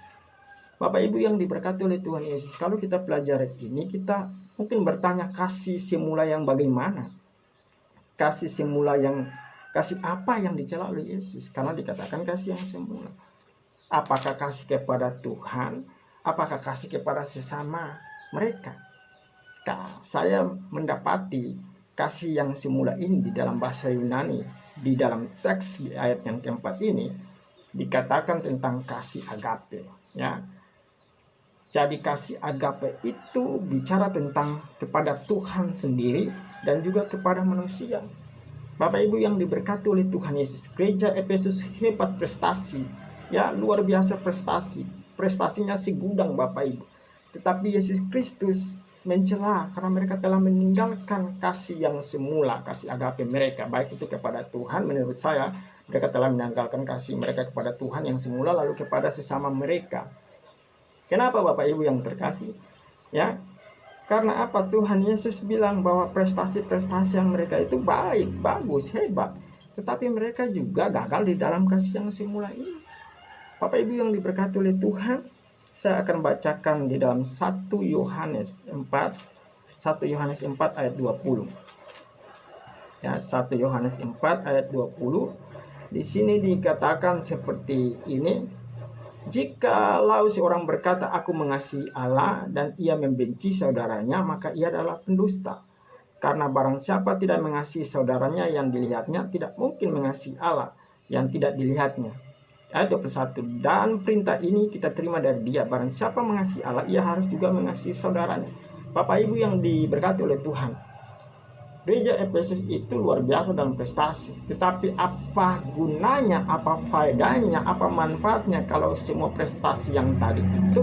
Bapak Ibu yang diberkati oleh Tuhan Yesus, kalau kita pelajari ini, kita mungkin bertanya kasih semula yang bagaimana? Kasih semula yang, kasih apa yang dicela oleh Yesus? Karena dikatakan kasih yang semula. Apakah kasih kepada Tuhan? Apakah kasih kepada sesama mereka? Saya mendapati kasih yang semula ini di dalam bahasa Yunani, di dalam teks di ayat yang keempat ini dikatakan tentang kasih agape, ya. Jadi kasih agape itu bicara tentang kepada Tuhan sendiri dan juga kepada manusia. Bapak Ibu yang diberkati oleh Tuhan Yesus, gereja Efesus hebat prestasi, ya, luar biasa prestasi. Prestasinya segudang Bapak Ibu. Tetapi Yesus Kristus mencela karena mereka telah meninggalkan kasih yang semula, kasih agape mereka, baik itu kepada Tuhan. Menurut saya mereka telah meninggalkan kasih mereka kepada Tuhan yang semula, lalu kepada sesama mereka. Kenapa Bapak Ibu yang terkasih? Ya, karena apa? Tuhan Yesus bilang bahwa prestasi-prestasi yang mereka itu baik, bagus, hebat, tetapi mereka juga gagal di dalam kasih yang semula ini. Bapak Ibu yang diberkati oleh Tuhan, saya akan bacakan di dalam 1 Yohanes 4 ayat 20. Ya, 1 Yohanes 4 ayat 20. Di sini dikatakan seperti ini. Jikalau seorang berkata aku mengasihi Allah dan ia membenci saudaranya, maka ia adalah pendusta. Karena barang siapa tidak mengasihi saudaranya yang dilihatnya, tidak mungkin mengasihi Allah yang tidak dilihatnya. Ayat 21, dan perintah ini kita terima dari dia, barang siapa mengasihi Allah, ia harus juga mengasihi saudaranya. Bapak Ibu yang diberkati oleh Tuhan, gereja Efesus itu luar biasa dalam prestasi. Tetapi apa gunanya, apa faedahnya, apa manfaatnya kalau semua prestasi yang tadi itu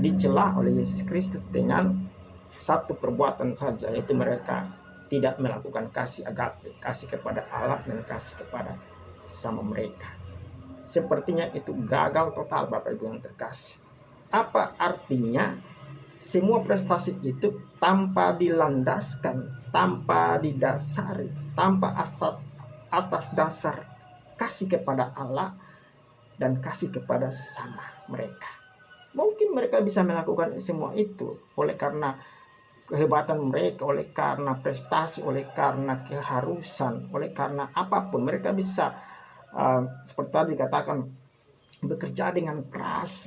dicela oleh Yesus Kristus dengan satu perbuatan saja, yaitu mereka tidak melakukan kasih agape, kasih kepada Allah dan kasih kepada sama mereka. Sepertinya itu gagal total Bapak Ibu yang terkasih. Apa artinya? Semua prestasi itu tanpa dilandaskan, tanpa didasari, tanpa atas dasar kasih kepada Allah dan kasih kepada sesama mereka. Mungkin mereka bisa melakukan semua itu oleh karena kehebatan mereka, oleh karena prestasi, oleh karena keharusan, oleh karena apapun. Mereka bisa seperti tadi dikatakan bekerja dengan keras,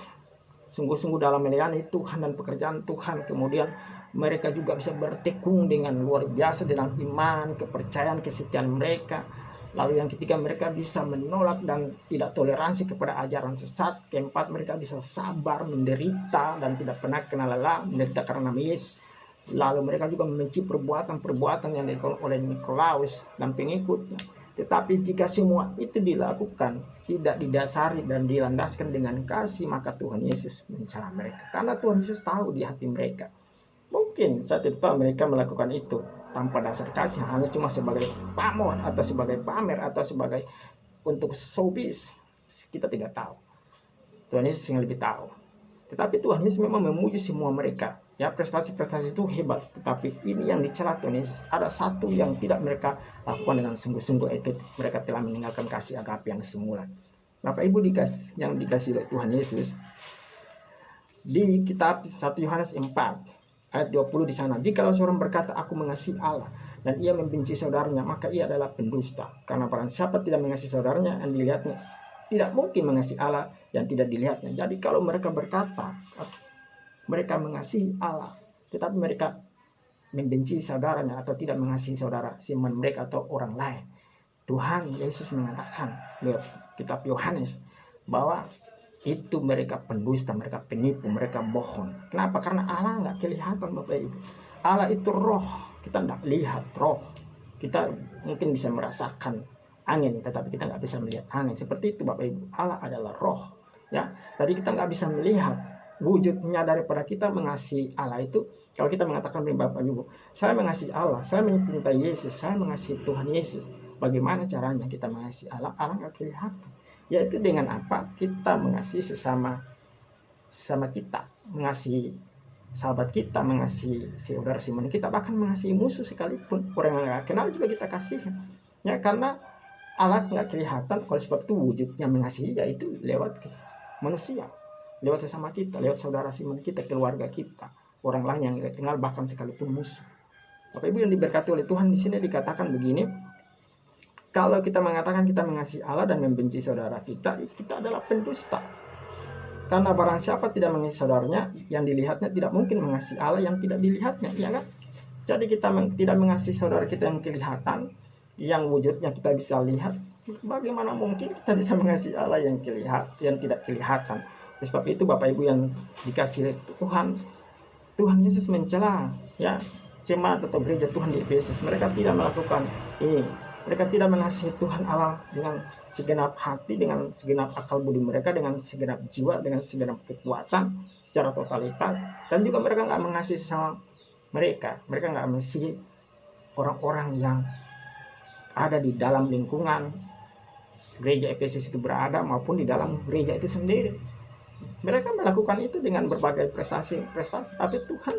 sungguh-sungguh dalam melayani Tuhan dan pekerjaan Tuhan. Kemudian mereka juga bisa bertekun dengan luar biasa dalam iman, kepercayaan, kesetiaan mereka. Lalu yang ketiga, mereka bisa menolak dan tidak toleransi kepada ajaran sesat. Keempat, mereka bisa sabar, menderita dan tidak pernah kenal lelah, menderita karena nama Yesus. Lalu mereka juga membenci perbuatan-perbuatan yang dilakukan oleh Nikolaus dan pengikutnya. Tetapi jika semua itu dilakukan tidak didasari dan dilandaskan dengan kasih, maka Tuhan Yesus mencela mereka. Karena Tuhan Yesus tahu di hati mereka. Mungkin saat itu mereka melakukan itu tanpa dasar kasih, hanya cuma sebagai pamor atau sebagai pamer atau sebagai untuk showbiz. Kita tidak tahu. Tuhan Yesus yang lebih tahu. Tetapi Tuhan Yesus memang memuji semua mereka. Ya, prestasi-prestasi itu hebat, tetapi ini yang dicela Tuhan Yesus. Ada satu yang tidak mereka lakukan dengan sungguh-sungguh, itu mereka telah meninggalkan kasih agape yang semula. Bapak Ibu yang dikasih oleh Tuhan Yesus, di kitab 1 Yohanes 4 ayat 20 di sana, jikalau seorang berkata aku mengasihi Allah dan ia membenci saudaranya, maka ia adalah pendusta. Karena barang siapa tidak mengasihi saudaranya yang dilihatnya, tidak mungkin mengasihi Allah yang tidak dilihatnya. Jadi kalau mereka berkata mereka mengasihi Allah, tetapi mereka membenci saudaranya atau tidak mengasihi saudara seiman mereka atau orang lain. Tuhan Yesus mengatakan lewat kitab Yohanes bahwa itu mereka pendusta, mereka penipu, mereka bohong. Kenapa? Karena Allah nggak kelihatan, Bapak Ibu. Allah itu roh, kita nggak lihat roh. Kita mungkin bisa merasakan angin, tetapi kita nggak bisa melihat angin. Seperti itu, Bapak Ibu. Allah adalah roh. Ya, tadi kita nggak bisa melihat wujudnya daripada kita mengasihi Allah itu. Kalau kita mengatakan Bapak Ibu, saya mengasihi Allah, saya mencintai Yesus, saya mengasihi Tuhan Yesus. Bagaimana caranya kita mengasihi Allah? Allah nggak kelihatan. Yaitu dengan apa? Kita mengasihi sesama kita, mengasihi sahabat kita, mengasihi saudara seiman kita, bahkan mengasihi musuh sekalipun, orang yang nggak kenal juga kita kasih. Ya, karena Allah nggak kelihatan. Oleh sebab itu wujudnya mengasihi yaitu lewat manusia, lewat sesama kita, lewat saudara seiman kita, keluarga kita, orang lain yang nggak kenal, bahkan sekalipun musuh. Bapak Ibu yang diberkati oleh Tuhan, di sini dikatakan begini, kalau kita mengatakan kita mengasihi Allah dan membenci saudara kita, kita adalah pendusta. Karena barang siapa tidak mengasihi saudaranya, yang dilihatnya tidak mungkin mengasihi Allah yang tidak dilihatnya, ya kan? Jadi kita tidak mengasihi saudara kita yang kelihatan, yang wujudnya kita bisa lihat, bagaimana mungkin kita bisa mengasihi Allah yang tidak kelihatan? Sebab itu Bapak Ibu yang dikasihi Tuhan, Tuhan Yesus mencela ya jemaat atau gereja Tuhan di Efesus. Mereka tidak melakukan ini. Mereka tidak mengasihi Tuhan Allah dengan segenap hati, dengan segenap akal budi mereka, dengan segenap jiwa, dengan segenap kekuatan secara totalitas. Dan juga mereka nggak mengasihi sesama mereka. Mereka nggak mengasihi orang-orang yang ada di dalam lingkungan gereja Efesus itu berada, maupun di dalam gereja itu sendiri. Mereka melakukan itu dengan berbagai prestasi, tapi Tuhan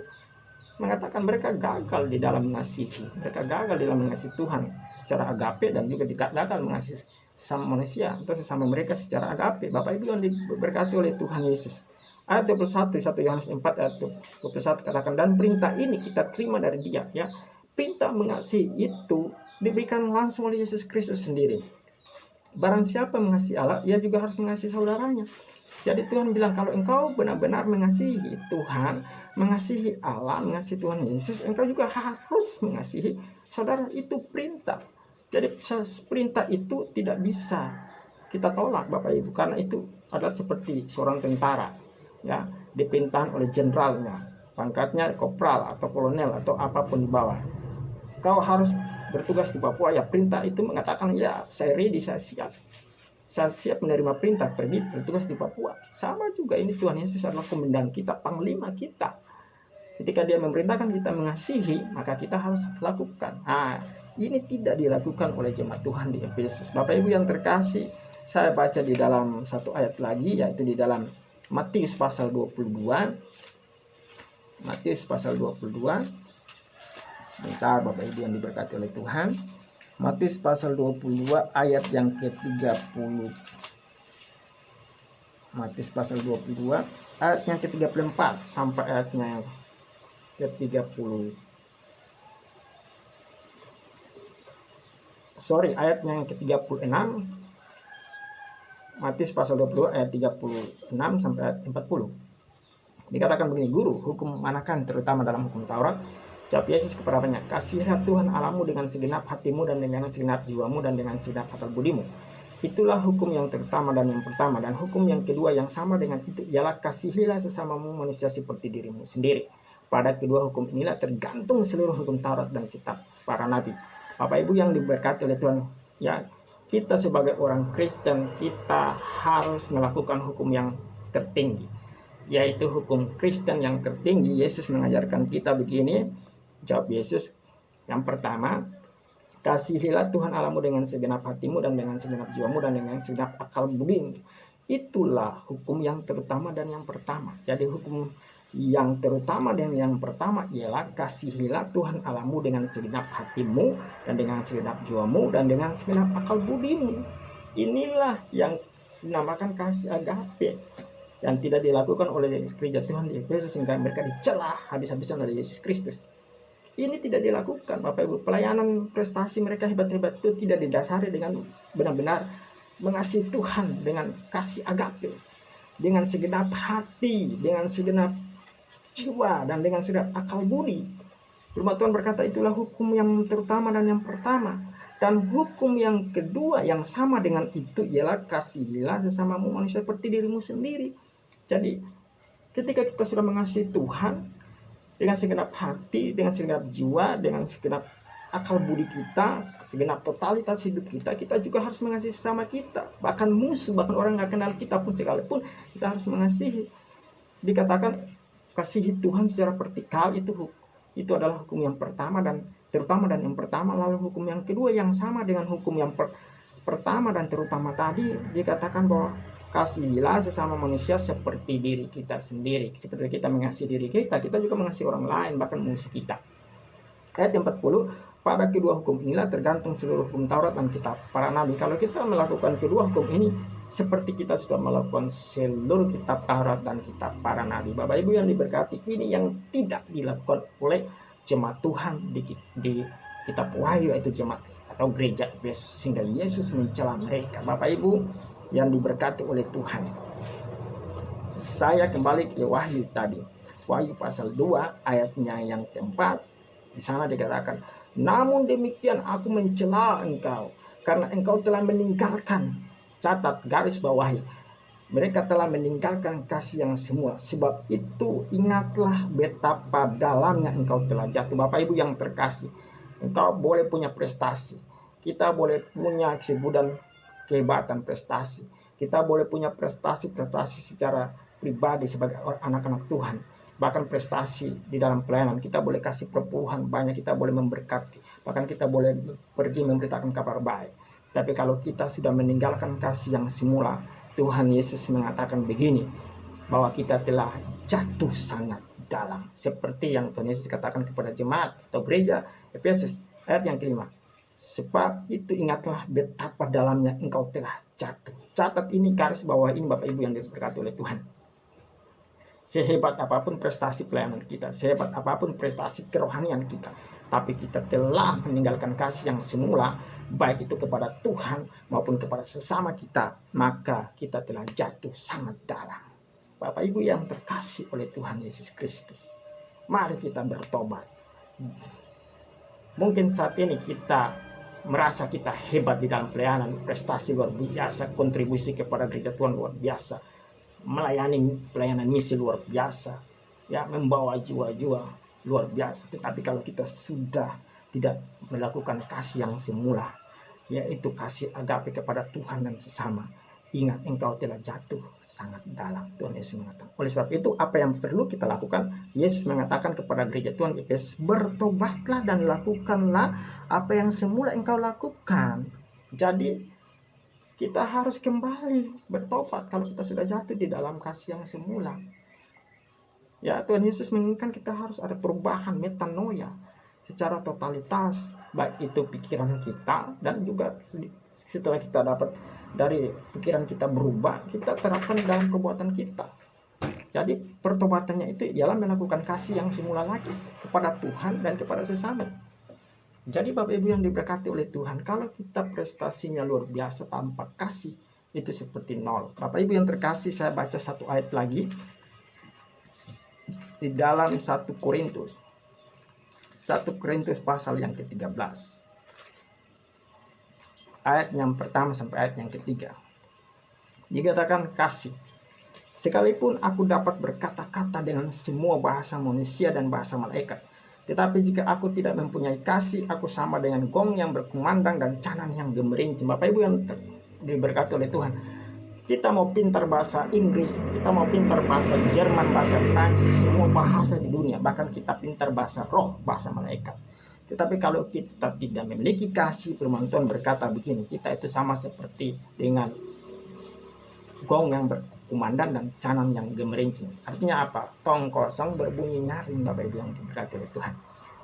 mengatakan mereka gagal di dalam mengasihi. Mereka gagal di dalam mengasihi Tuhan secara agape, dan juga gagal mengasihi sesama manusia atau sesama mereka secara agape. Bapak Ibu yang diberkati oleh Tuhan Yesus. Ayat 21, 1 Yohanes 4 ayat 21 katakan, dan perintah ini kita terima dari Dia, ya. Perintah mengasihi itu diberikan langsung oleh Yesus Kristus sendiri. Barang siapa mengasihi Allah, ia juga harus mengasihi saudaranya. Jadi Tuhan bilang, kalau engkau benar-benar mengasihi Tuhan, mengasihi Allah, mengasihi Tuhan Yesus, engkau juga harus mengasihi saudara. Itu perintah. Jadi perintah itu tidak bisa kita tolak, Bapak Ibu, karena itu adalah seperti seorang tentara, ya, diperintahkan oleh jenderalnya, pangkatnya kopral atau kolonel atau apapun di bawah. Kau harus bertugas di Papua, ya, perintah itu mengatakan, ya, saya ready, saya siap menerima perintah pergi bertugas di Papua. Sama juga ini, Tuhan Yesus adalah komandan kita, panglima kita. Ketika Dia memerintahkan kita mengasihi, maka kita harus lakukan. Ini tidak dilakukan oleh jemaat Tuhan di Efesus. Bapak Ibu yang terkasih, saya baca di dalam satu ayat lagi, yaitu di dalam Matius pasal 22. Matius pasal 22. Sebentar Bapak Ibu yang diberkati oleh Tuhan. Matius pasal 22 ayat yang ke-30. Matius pasal 22 ayat yang ke-34 sampai ayatnya yang ke-30. Ayatnya yang ke-36. Matius pasal 22 ayat 36 sampai ayat 40. Dikatakan begini, guru, hukum manakah terutama dalam hukum Taurat? Jawab Yesus kepadanya, kasihilah Tuhan Allahmu dengan segenap hatimu dan dengan segenap jiwamu dan dengan segenap akal budimu. Itulah hukum yang terutama dan yang pertama. Dan hukum yang kedua yang sama dengan itu ialah kasihilah sesamamu manusia seperti dirimu sendiri. Pada kedua hukum inilah tergantung seluruh hukum Taurat dan kitab para nabi. Bapak Ibu yang diberkati oleh Tuhan, ya, kita sebagai orang Kristen, kita harus melakukan hukum yang tertinggi, yaitu hukum Kristen yang tertinggi. Yesus mengajarkan kita begini. Jawab Yesus, yang pertama, kasihilah Tuhan Allahmu dengan segenap hatimu dan dengan segenap jiwamu dan dengan segenap akal budimu. Itulah hukum yang terutama dan yang pertama. Jadi hukum yang terutama dan yang pertama ialah kasihilah Tuhan Allahmu dengan segenap hatimu dan dengan segenap jiwamu dan dengan segenap akal budimu. Inilah yang dinamakan kasih agape, yang tidak dilakukan oleh gereja Tuhan di Efesus sehingga mereka dicela habis-habisan oleh Yesus Kristus. Ini tidak dilakukan, Bapak Ibu. Pelayanan prestasi mereka hebat-hebat itu tidak didasari dengan benar-benar mengasihi Tuhan dengan kasih agape, dengan segenap hati, dengan segenap jiwa, dan dengan segenap akal budi. Firman Tuhan berkata itulah hukum yang terutama dan yang pertama. Dan hukum yang kedua yang sama dengan itu ialah kasihilah sesamamu manusia seperti dirimu sendiri. Jadi ketika kita sudah mengasihi Tuhan dengan segenap hati, dengan segenap jiwa, dengan segenap akal budi kita, segenap totalitas hidup kita, kita juga harus mengasihi sesama kita. Bahkan musuh, bahkan orang yang kenal kita pun sekalipun, kita harus mengasihi. Dikatakan kasihi Tuhan secara vertikal itu adalah hukum yang pertama dan terutama dan yang pertama. Lalu hukum yang kedua yang sama dengan hukum yang pertama dan terutama tadi, dikatakan bahwa kasihilah sesama manusia seperti diri kita sendiri. Seperti kita mengasihi diri kita, kita juga mengasihi orang lain, bahkan musuh kita. Ayat 40, pada kedua hukum inilah tergantung seluruh hukum Taurat dan kitab para nabi. Kalau kita melakukan kedua hukum ini, seperti kita sudah melakukan seluruh kitab Taurat dan kitab para nabi. Bapak Ibu yang diberkati, ini yang tidak dilakukan oleh jemaat Tuhan di kitab Wahyu, yaitu jemaat atau gereja Efesus, sehingga Yesus mencela mereka. Bapak Ibu yang diberkati oleh Tuhan, saya kembali ke Wahyu tadi, Wahyu pasal 2 ayatnya yang keempat. Di sana dikatakan, namun demikian aku mencela engkau karena engkau telah meninggalkan, catat garis bawahi, mereka telah meninggalkan kasih yang semula. Sebab itu ingatlah betapa dalamnya engkau telah jatuh. Bapak Ibu yang terkasih, engkau boleh punya prestasi, kita boleh punya kesibukan, kehebatan prestasi, kita boleh punya prestasi secara pribadi sebagai anak-anak Tuhan, bahkan prestasi di dalam pelayanan, kita boleh kasih perpuluhan banyak, kita boleh memberkati, bahkan kita boleh pergi memberitakan kabar baik. Tapi kalau kita sudah meninggalkan kasih yang semula, Tuhan Yesus mengatakan begini, bahwa kita telah jatuh sangat dalam. Seperti yang Tuhan Yesus katakan kepada jemaat atau gereja Efesus ayat yang kelima. Sebab itu ingatlah betapa dalamnya engkau telah jatuh. Catat ini, garis bawah ini Bapak Ibu yang diberkati oleh Tuhan. Sehebat apapun prestasi pelayanan kita, sehebat apapun prestasi kerohanian kita, tapi kita telah meninggalkan kasih yang semula, baik itu kepada Tuhan maupun kepada sesama kita, maka kita telah jatuh sangat dalam. Bapak Ibu yang terkasih oleh Tuhan Yesus Kristus, mari kita bertobat. Mungkin saat ini kita merasa kita hebat di dalam pelayanan, prestasi luar biasa, kontribusi kepada gereja Tuhan luar biasa, melayani pelayanan misi luar biasa, ya, membawa jiwa-jiwa luar biasa. Tetapi kalau kita sudah tidak melakukan kasih yang semula, yaitu kasih agape kepada Tuhan dan sesama, ingat engkau telah jatuh sangat dalam. Tuhan Yesus mengatakan. Oleh sebab itu, apa yang perlu kita lakukan? Yesus mengatakan kepada gereja Tuhan Efesus, bertobatlah dan lakukanlah apa yang semula engkau lakukan. Jadi kita harus kembali bertobat kalau kita sudah jatuh di dalam kasih yang semula. Ya, Tuhan Yesus menginginkan kita harus ada perubahan, metanoia secara totalitas, baik itu pikiran kita, dan juga setelah kita dapat dari pikiran kita berubah, kita terapkan dalam perbuatan kita. Jadi pertobatannya itu ialah melakukan kasih yang semula lagi kepada Tuhan dan kepada sesama. Jadi Bapak Ibu yang diberkati oleh Tuhan, kalau kita prestasinya luar biasa tanpa kasih, itu seperti nol. Bapak Ibu yang terkasih, saya baca satu ayat lagi di dalam 1 Korintus. 1 Korintus pasal yang ke-13. Ayat yang pertama sampai ayat yang ketiga. Dikatakan kasih. Sekalipun aku dapat berkata-kata dengan semua bahasa manusia dan bahasa malaikat, tetapi jika aku tidak mempunyai kasih, aku sama dengan gong yang berkumandang dan canan yang gemerincing. Bapak Ibu yang diberkati oleh Tuhan, kita mau pintar bahasa Inggris, kita mau pintar bahasa Jerman, bahasa Prancis, semua bahasa di dunia, bahkan kita pintar bahasa roh, bahasa malaikat, tetapi kalau kita tidak memiliki kasih, firman Tuhan berkata begini, kita itu sama seperti dengan gong yang berkumandang dan canan yang gemerincing. Artinya apa? Tong kosong berbunyi nyaring, Bapak Ibu yang diberkati oleh Tuhan.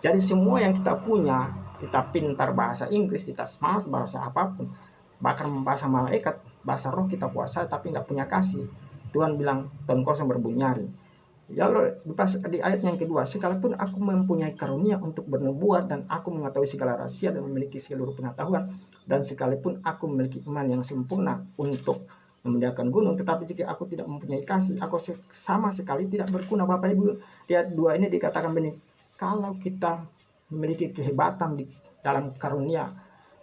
Jadi semua yang kita punya, kita pintar bahasa Inggris, kita smart bahasa apapun, bahkan bahasa malaikat, bahasa roh kita puasa tapi nggak punya kasih, Tuhan bilang tong kosong berbunyi nyaring. Lalu di ayat yang kedua, sekalipun aku mempunyai karunia untuk bernubuat dan aku mengetahui segala rahasia dan memiliki seluruh pengetahuan, dan sekalipun aku memiliki iman yang sempurna untuk memindahkan gunung, tetapi jika aku tidak mempunyai kasih, aku sama sekali tidak berguna. Bapak Ibu, di ayat 2 ini dikatakan begini, kalau kita memiliki kehebatan di dalam karunia,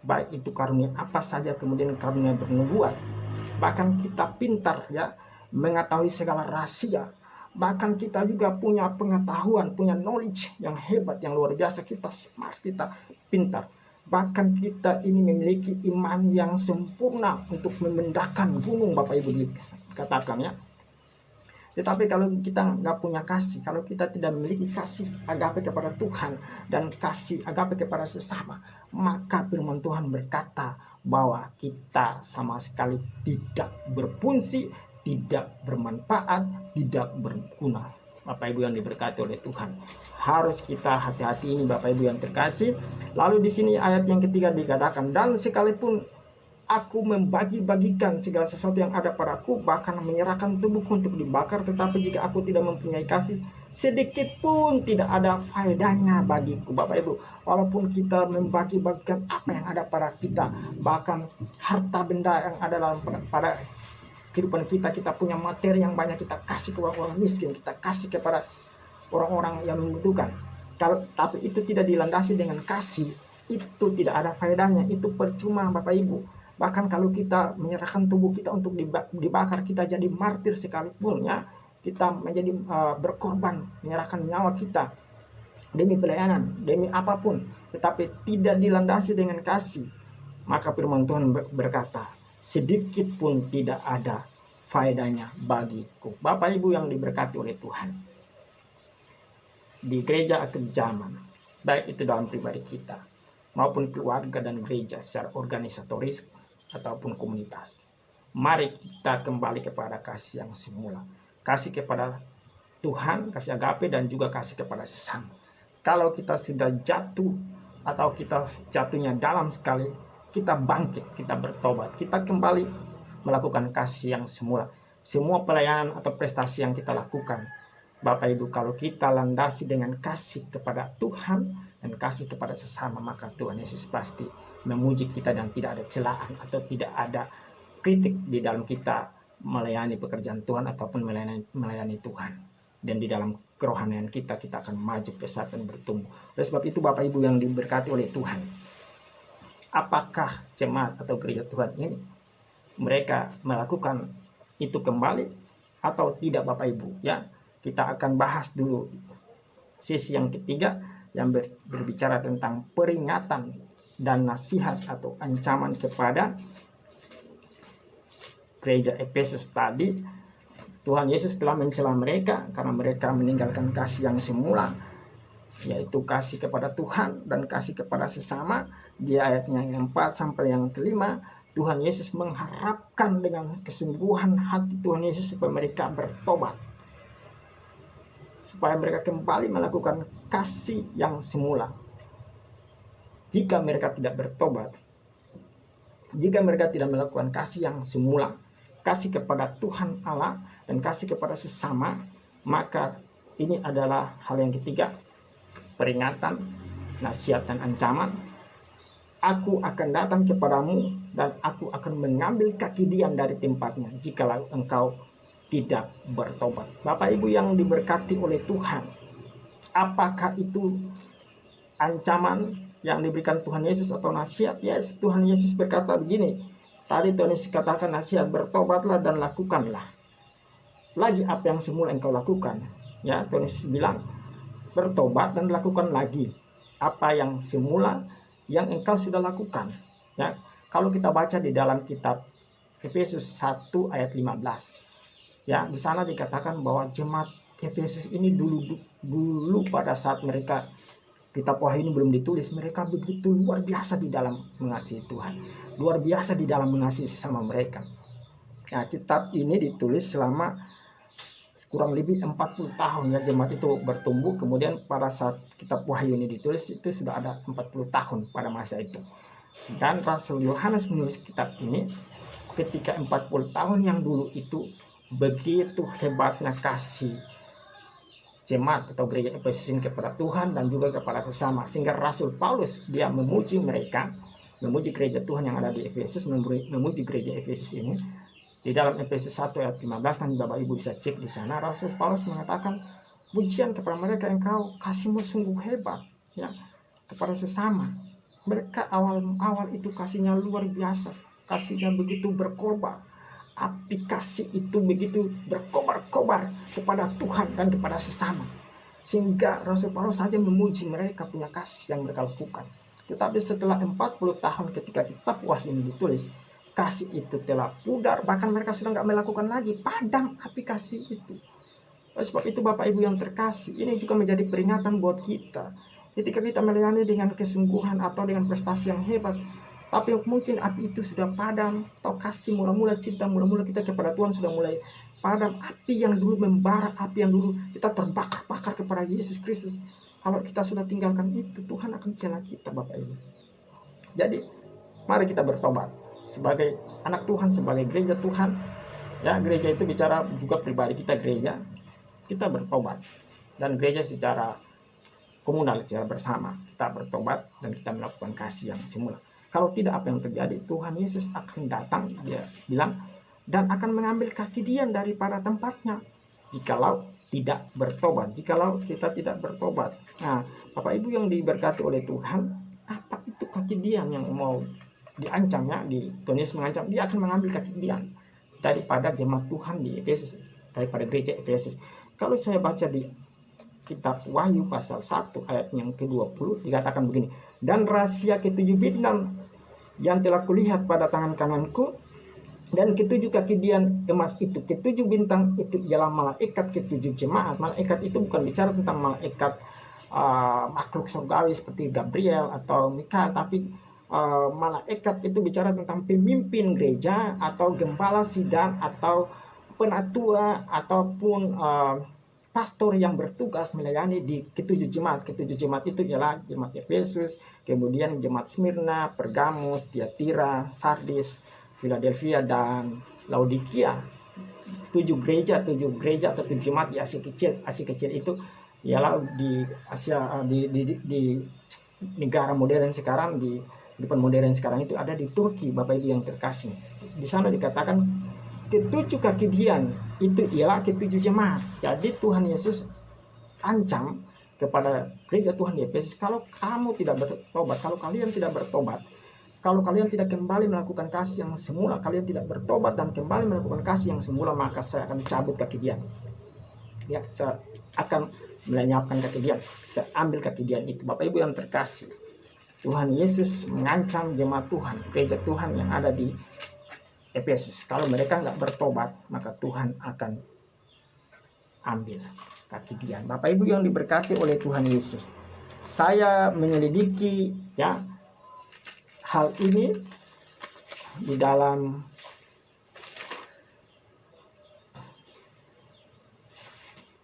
baik itu karunia apa saja, kemudian karunia bernubuat. Bahkan kita pintar ya mengetahui segala rahasia. Bahkan kita juga punya pengetahuan, punya knowledge yang hebat, yang luar biasa. Kita smart, kita pintar. Bahkan kita ini memiliki iman yang sempurna untuk memindahkan gunung, Bapak Ibu dikatakan ya. Tetapi kalau kita nggak punya kasih, kalau kita tidak memiliki kasih agape kepada Tuhan dan kasih agape kepada sesama, maka firman Tuhan berkata bahwa kita sama sekali tidak berfungsi, tidak bermanfaat, tidak berguna. Bapak Ibu yang diberkati oleh Tuhan, harus kita hati-hati ini, Bapak Ibu yang terkasih. Lalu di sini ayat yang ketiga dikatakan, dan sekalipun aku membagi-bagikan segala sesuatu yang ada padaku, bahkan menyerahkan tubuhku untuk dibakar, tetapi jika aku tidak mempunyai kasih, sedikit pun tidak ada faedahnya bagiku. Bapak Ibu, walaupun kita membagi-bagikan apa yang ada pada kita, bahkan harta benda yang ada dalam pada kehidupan kita, kita punya materi yang banyak, kita kasih ke orang-orang miskin, kita kasih kepada orang-orang yang membutuhkan. Tapi itu tidak dilandasi dengan kasih, itu tidak ada faedahnya, itu percuma, Bapak Ibu. Bahkan kalau kita menyerahkan tubuh kita untuk dibakar, kita jadi martir sekalipun ya, kita menjadi berkorban, menyerahkan nyawa kita demi pelayanan, demi apapun, tetapi tidak dilandasi dengan kasih, maka firman Tuhan berkata, sedikit pun tidak ada faedahnya bagiku. Bapak Ibu yang diberkati oleh Tuhan, di gereja akhir zaman, baik itu dalam pribadi kita maupun keluarga dan gereja secara organisatoris ataupun komunitas, mari kita kembali kepada kasih yang semula, kasih kepada Tuhan, kasih agape, dan juga kasih kepada sesama. Kalau kita sudah jatuh atau kita jatuhnya dalam sekali, kita bangkit, kita bertobat, kita kembali melakukan kasih yang semula. Semua pelayanan atau prestasi yang kita lakukan, Bapak Ibu, kalau kita landasi dengan kasih kepada Tuhan dan kasih kepada sesama, maka Tuhan Yesus pasti memuji kita dan tidak ada celaan atau tidak ada kritik di dalam kita melayani pekerjaan Tuhan ataupun melayani Tuhan. Dan di dalam kerohanian kita akan maju pesat dan bertumbuh. Oleh sebab itu, Bapak Ibu yang diberkati oleh Tuhan, apakah jemaat atau gereja Tuhan ini mereka melakukan itu kembali atau tidak, Bapak Ibu ya? Kita akan bahas dulu sisi yang ketiga yang berbicara tentang peringatan dan nasihat atau ancaman kepada gereja Efesus tadi. Tuhan Yesus telah mencela mereka karena mereka meninggalkan kasih yang semula, yaitu kasih kepada Tuhan dan kasih kepada sesama. Di ayatnya yang 4 sampai yang kelima, Tuhan Yesus mengharapkan dengan kesungguhan hati Tuhan Yesus supaya mereka bertobat, supaya mereka kembali melakukan kasih yang semula. Jika mereka tidak bertobat, jika mereka tidak melakukan kasih yang semula, kasih kepada Tuhan Allah dan kasih kepada sesama, maka ini adalah hal yang ketiga, peringatan, nasihat, dan ancaman. Aku akan datang kepadamu dan aku akan mengambil kaki Dian dari tempatnya jikalau engkau tidak bertobat. Bapak Ibu yang diberkati oleh Tuhan, apakah itu ancaman yang diberikan Tuhan Yesus atau nasihat? Yes, Tuhan Yesus berkata begini. Tadi Tuhan Yesus katakan nasihat, bertobatlah dan lakukanlah lagi apa yang semula engkau lakukan. Ya, Tuhan Yesus bilang bertobat dan lakukan lagi apa yang semula yang engkau sudah lakukan. Ya, kalau kita baca di dalam kitab Efesus 1 ayat 15, ya, di sana dikatakan bahwa jemaat Efesus ini dulu pada saat mereka kitab Wahyu ini belum ditulis, mereka begitu luar biasa di dalam mengasihi Tuhan, luar biasa di dalam mengasihi sesama mereka. Nah, kitab ini ditulis selama kurang lebih 40 tahun ya, jemaat itu bertumbuh. Kemudian pada saat kitab Wahyu ini ditulis, itu sudah ada 40 tahun pada masa itu. Dan Rasul Yohanes menulis kitab ini ketika 40 tahun yang dulu itu begitu hebatnya kasih jemaat atau gereja Efesus ini kepada Tuhan dan juga kepada sesama, sehingga Rasul Paulus dia memuji mereka, memuji gereja Tuhan yang ada di Efesus, memuji gereja Efesus ini. Di dalam Efesus 1 ayat 15, nanti Bapak Ibu bisa cek di sana, Rasul Paulus mengatakan, pujian kepada mereka, engkau kasihmu sungguh hebat ya, kepada sesama. Mereka awal-awal itu kasihnya luar biasa, kasihnya begitu berkorban. Api kasih itu begitu berkobar-kobar kepada Tuhan dan kepada sesama, sehingga Rasul Paulus saja memuji mereka punya kasih yang mereka lakukan. Tetapi setelah 40 tahun ketika kitab Wahyu ini ditulis, kasih itu telah pudar, bahkan mereka sudah nggak melakukan lagi, padam api kasih itu. Oleh sebab itu Bapak Ibu yang terkasih, ini juga menjadi peringatan buat kita. Ketika kita melayani dengan kesungguhan atau dengan prestasi yang hebat, tapi mungkin api itu sudah padam, atau kasih mula-mula cinta mula-mula kita kepada Tuhan sudah mulai padam. Api yang dulu membara, api yang dulu kita terbakar-bakar kepada Yesus Kristus, kalau kita sudah tinggalkan itu, Tuhan akan celah kita Bapak Ibu. Jadi mari kita bertobat sebagai anak Tuhan, sebagai gereja Tuhan. Ya, gereja itu bicara juga pribadi kita gereja. Kita bertobat, dan gereja secara komunal, secara bersama kita bertobat dan kita melakukan kasih yang semula. Kalau tidak, apa yang terjadi? Tuhan Yesus akan datang, dia bilang, dan akan mengambil kaki Dian daripada tempatnya jikalau tidak bertobat, jikalau kita tidak bertobat. Nah, Bapak Ibu yang diberkati oleh Tuhan, apa itu kaki Dian yang mau diancam ya, ditulis mengancam? Dia akan mengambil kaki Dian daripada jemaat Tuhan di Efesus, daripada gereja Efesus. Kalau saya baca di kitab Wahyu pasal 1 ayat yang ke-20, dikatakan begini, dan rahasia ketujuh bintang yang telah kulihat pada tangan kananku, dan ketujuh kaki Dian emas itu, ketujuh bintang itu ialah malaikat ketujuh jemaat. Malaikat itu bukan bicara tentang malaikat makhluk surgawi seperti Gabriel atau Mikael, tapi malaikat itu bicara tentang pemimpin gereja atau gembala sidang atau penatua ataupun pastor yang bertugas melayani di ketujuh jemaat. Ketujuh jemaat itu ialah jemaat Efesus, kemudian jemaat Smyrna, Pergamus, Tiatira, Sardis, Philadelphia, dan Laodikia. Tujuh gereja atau tujuh jemaat di Asia Kecil. Asia Kecil itu ialah di Asia, di negara modern sekarang, di depan modern sekarang itu ada di Turki, Bapak Ibu yang terkasih. Di sana dikatakan ketujuh kaki Dian itu ialah ketujuh jemaat. Jadi Tuhan Yesus ancam kepada gereja Tuhan di Efesus, kalau kamu tidak bertobat, kalau kalian tidak bertobat, kalau kalian tidak kembali melakukan kasih yang semula, kalian tidak bertobat dan kembali melakukan kasih yang semula, maka saya akan cabut kaki Dian. Ya, saya akan melenyapkan kaki Dian, saya ambil kaki Dian itu. Bapak Ibu yang terkasih, Tuhan Yesus mengancam jemaat Tuhan, gereja Tuhan yang ada di Efesus. Kalau mereka nggak bertobat, maka Tuhan akan ambil kaki Dian. Bapak Ibu yang diberkati oleh Tuhan Yesus, saya menyelidiki ya hal ini di dalam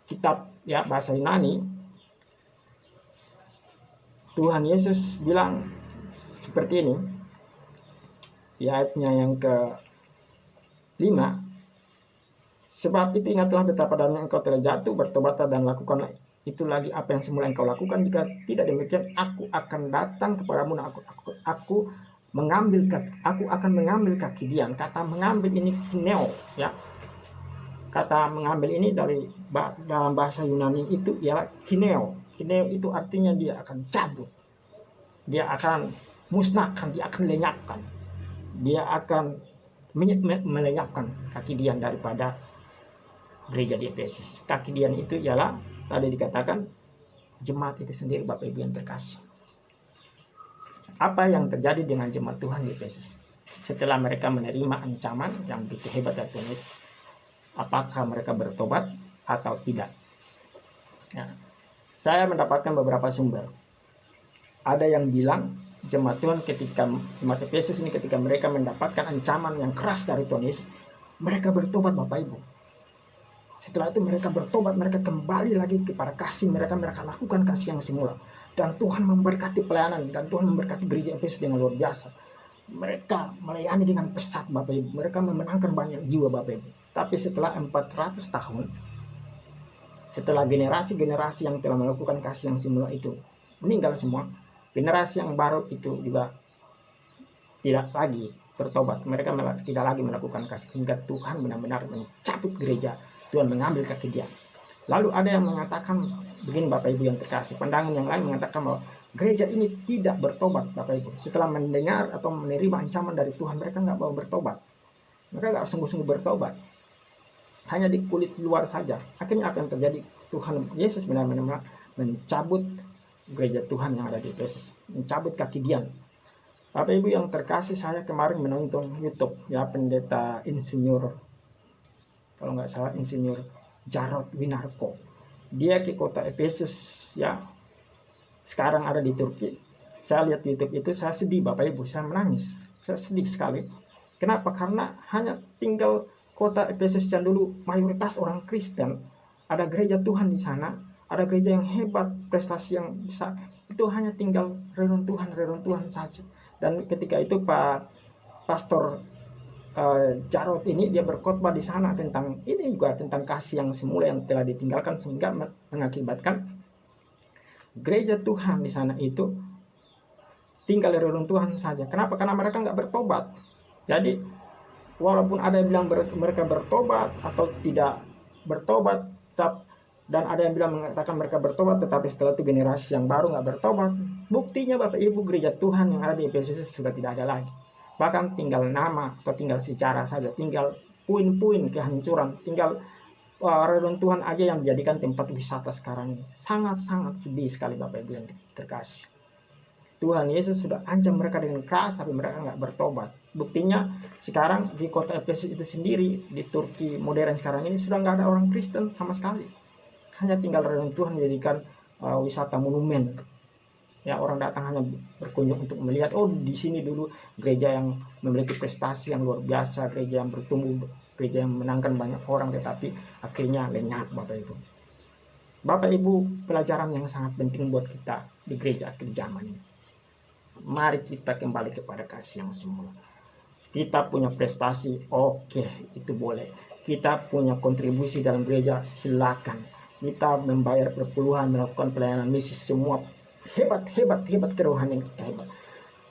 kitab ya bahasa Yunani. Tuhan Yesus bilang seperti ini di ayatnya yang ke-5, sebab itu ingatlah betapa dalamnya engkau telah jatuh, bertobatlah dan lakukanlah itu lagi apa yang semula engkau lakukan. Jika tidak demikian, aku akan datang kepadamu dan aku akan mengambil kaki Dian. Kata mengambil ini kineo ya. Kata mengambil ini dalam bahasa Yunani itu ialah kineo. Kineo itu artinya dia akan cabut, dia akan musnahkan, dia akan lenyapkan, dia akan melenyapkan kaki Dian daripada gereja di Efesus. Kaki Dian itu ialah tadi dikatakan jemaat itu sendiri, Bapak Ibu yang terkasih. Apa yang terjadi dengan jemaat Tuhan di Efesus setelah mereka menerima ancaman yang begitu hebat dari Tuhan Yesus? Apakah mereka bertobat atau tidak? Ya, saya mendapatkan beberapa sumber. Ada yang bilang jemaat Tuhan jemaat Efesus ini ketika mereka mendapatkan ancaman yang keras dari Tuhan Yesus, mereka bertobat, Bapak Ibu. Setelah itu mereka bertobat, mereka kembali lagi kepada kasih mereka lakukan kasih yang semula. Dan Tuhan memberkati pelayanan, dan Tuhan memberkati gereja Efesus dengan luar biasa. Mereka melayani dengan pesat, Bapak Ibu. Mereka memenangkan banyak jiwa, Bapak Ibu. Tapi setelah 400 tahun, setelah generasi-generasi yang telah melakukan kasih yang semula itu meninggal semua, generasi yang baru itu juga tidak lagi bertobat. Mereka tidak lagi melakukan kasih, sehingga Tuhan benar-benar mencabut gereja. Tuhan mengambil kaki Dia. Lalu ada yang mengatakan begini Bapak Ibu yang terkasih, pandangan yang lain mengatakan bahwa gereja ini tidak bertobat Bapak Ibu. Setelah mendengar atau menerima ancaman dari Tuhan, mereka nggak mau bertobat. Mereka nggak sungguh-sungguh bertobat. Hanya di kulit luar saja. Akhirnya apa yang terjadi? Tuhan Yesus benar-benar mencabut gereja Tuhan yang ada di Efesus, mencabut kaki Dian. Bapak Ibu yang terkasih, saya kemarin menonton YouTube ya pendeta insinyur, kalau nggak salah insinyur Jarod Winarko. Dia ke kota Efesus ya, sekarang ada di Turki. Saya lihat YouTube itu, saya sedih Bapak Ibu, saya menangis, saya sedih sekali. Kenapa? Karena hanya tinggal kota Efesus yang dulu mayoritas orang Kristen, ada gereja Tuhan di sana, ada gereja yang hebat, prestasi yang besar, itu hanya tinggal reruntuhan saja. Dan ketika itu Pak Pastor Jarod ini dia berkhotbah di sana tentang ini juga, tentang kasih yang semula yang telah ditinggalkan, sehingga mengakibatkan gereja Tuhan di sana itu tinggal reruntuhan saja. Kenapa? Karena mereka nggak bertobat. Jadi walaupun ada yang bilang mereka bertobat atau tidak bertobat, dan ada yang bilang mengatakan mereka bertobat, tetapi setelah itu generasi yang baru nggak bertobat. Buktinya Bapak Ibu, gereja Tuhan yang ada di Efesus sudah tidak ada lagi. Bahkan tinggal nama atau tinggal sejarah saja, tinggal puing-puing kehancuran, tinggal reruntuhan aja yang dijadikan tempat wisata sekarang ini. Sangat-sangat sedih sekali Bapak Ibu yang terkasih. Tuhan Yesus sudah ancam mereka dengan keras, tapi mereka nggak bertobat. Buktinya sekarang di kota Efesus itu sendiri, di Turki modern sekarang ini, sudah nggak ada orang Kristen sama sekali. Hanya tinggal reruntuhan dijadikan wisata monumen. Ya, orang datang hanya berkunjung untuk melihat, oh di sini dulu gereja yang memiliki prestasi yang luar biasa, gereja yang bertumbuh, gereja yang menangkan banyak orang, tetapi akhirnya lenyap Bapak Ibu. Bapak Ibu, pelajaran yang sangat penting buat kita di gereja akhir zaman ini. Mari kita kembali kepada kasih yang semula. Kita punya prestasi, oke, itu boleh. Kita punya kontribusi dalam gereja, silakan. Kita membayar perpuluhan, melakukan pelayanan misi, semua hebat kerohanian kita hebat.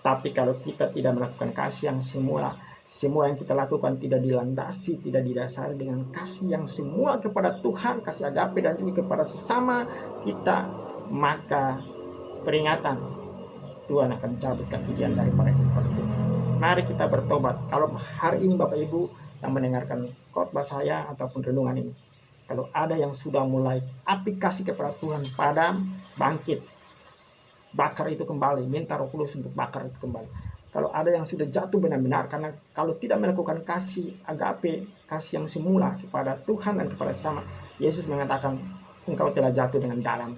Tapi kalau kita tidak melakukan kasih yang semula, semua yang kita lakukan tidak dilandasi, tidak didasari dengan kasih yang semua kepada Tuhan, kasih agape dan juga kepada sesama kita, maka peringatan Tuhan akan cabut kaki Dian daripada kehidupan kita. Mari kita bertobat. Kalau hari ini Bapak Ibu yang mendengarkan khotbah saya ataupun renungan ini, kalau ada yang sudah mulai aplikasi kepada Tuhan, padam, bangkit, bakar itu kembali, minta Roh Kudus untuk bakar itu kembali. Kalau ada yang sudah jatuh benar-benar, karena kalau tidak melakukan kasih agape, kasih yang semula kepada Tuhan dan kepada sesama, Yesus mengatakan engkau telah jatuh dengan dalam.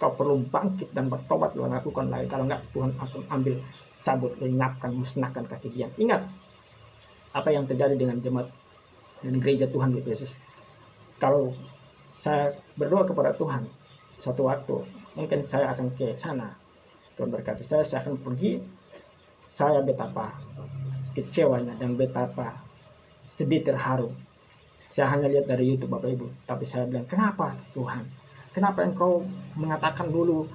Kau perlu bangkit dan bertobat, lalu lakukan lagi. Kalau enggak, Tuhan akan ambil, cabut, lenyapkan, musnahkan kaki Dia. Ingat apa yang terjadi dengan jemaat dan gereja Tuhan di Yesus. Kalau saya berdoa kepada Tuhan, suatu waktu mungkin saya akan ke sana, Tuhan berkati saya akan pergi. Saya betapa kecewanya dan betapa sedih, terharu. Saya hanya lihat dari YouTube Bapak Ibu, tapi saya bilang, kenapa Tuhan? Kenapa Engkau mengatakan dulu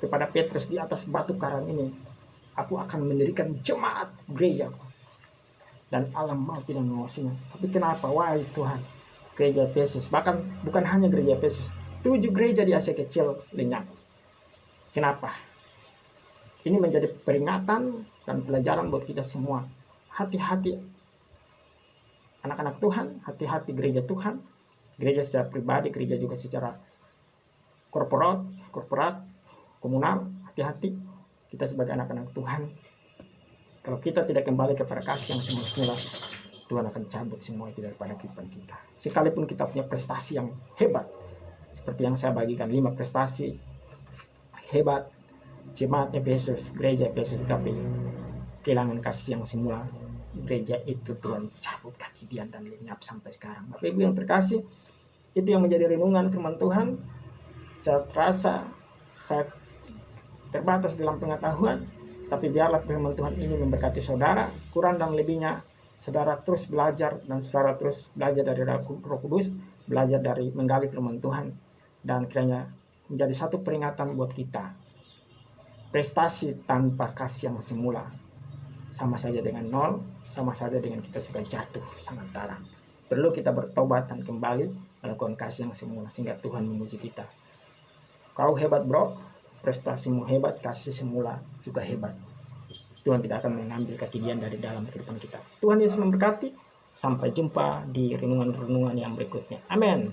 kepada Petrus di atas batu karang ini, aku akan mendirikan jemaat gereja dan alam maut tidak menguasainya. Tapi kenapa? Wahai Tuhan, gereja Efesus, bahkan bukan hanya gereja Efesus, 7 gereja di Asia Kecil lenyap. Kenapa? Ini menjadi peringatan dan pelajaran buat kita semua. Hati-hati anak-anak Tuhan, hati-hati gereja Tuhan, gereja secara pribadi, gereja juga secara korporat, komunal. Hati-hati kita sebagai anak-anak Tuhan. Kalau kita tidak kembali kepada kasih yang semula, Tuhan akan cabut semua itu daripada kehidupan kita. Sekalipun kita punya prestasi yang hebat, seperti yang saya bagikan 5 prestasi hebat jemaat Efesus, gereja Efesus, tapi kehilangan kasih yang semula, gereja itu Tuhan cabut kaki Dian dan lenyap sampai sekarang. Bapak Ibu yang terkasih, itu yang menjadi renungan firman Tuhan. Saya terasa saya terbatas dalam pengetahuan, tapi biarlah firman Tuhan ini memberkati saudara. Kurang dan lebihnya saudara terus belajar, dan saudara terus belajar dari Roh Kudus, belajar dari menggali firman Tuhan, dan kiranya menjadi satu peringatan buat kita. Prestasi tanpa kasih yang semula sama saja dengan nol, sama saja dengan kita sudah jatuh sangat dalam. Perlu kita bertobat dan kembali melakukan kasih yang semula, sehingga Tuhan memuji kita. Kau hebat bro, prestasimu hebat, kasih semula juga hebat. Tuhan tidak akan mengambil ketinggian dari dalam kehidupan kita. Tuhan Yesus memberkati. Sampai jumpa di renungan-renungan yang berikutnya. Amin.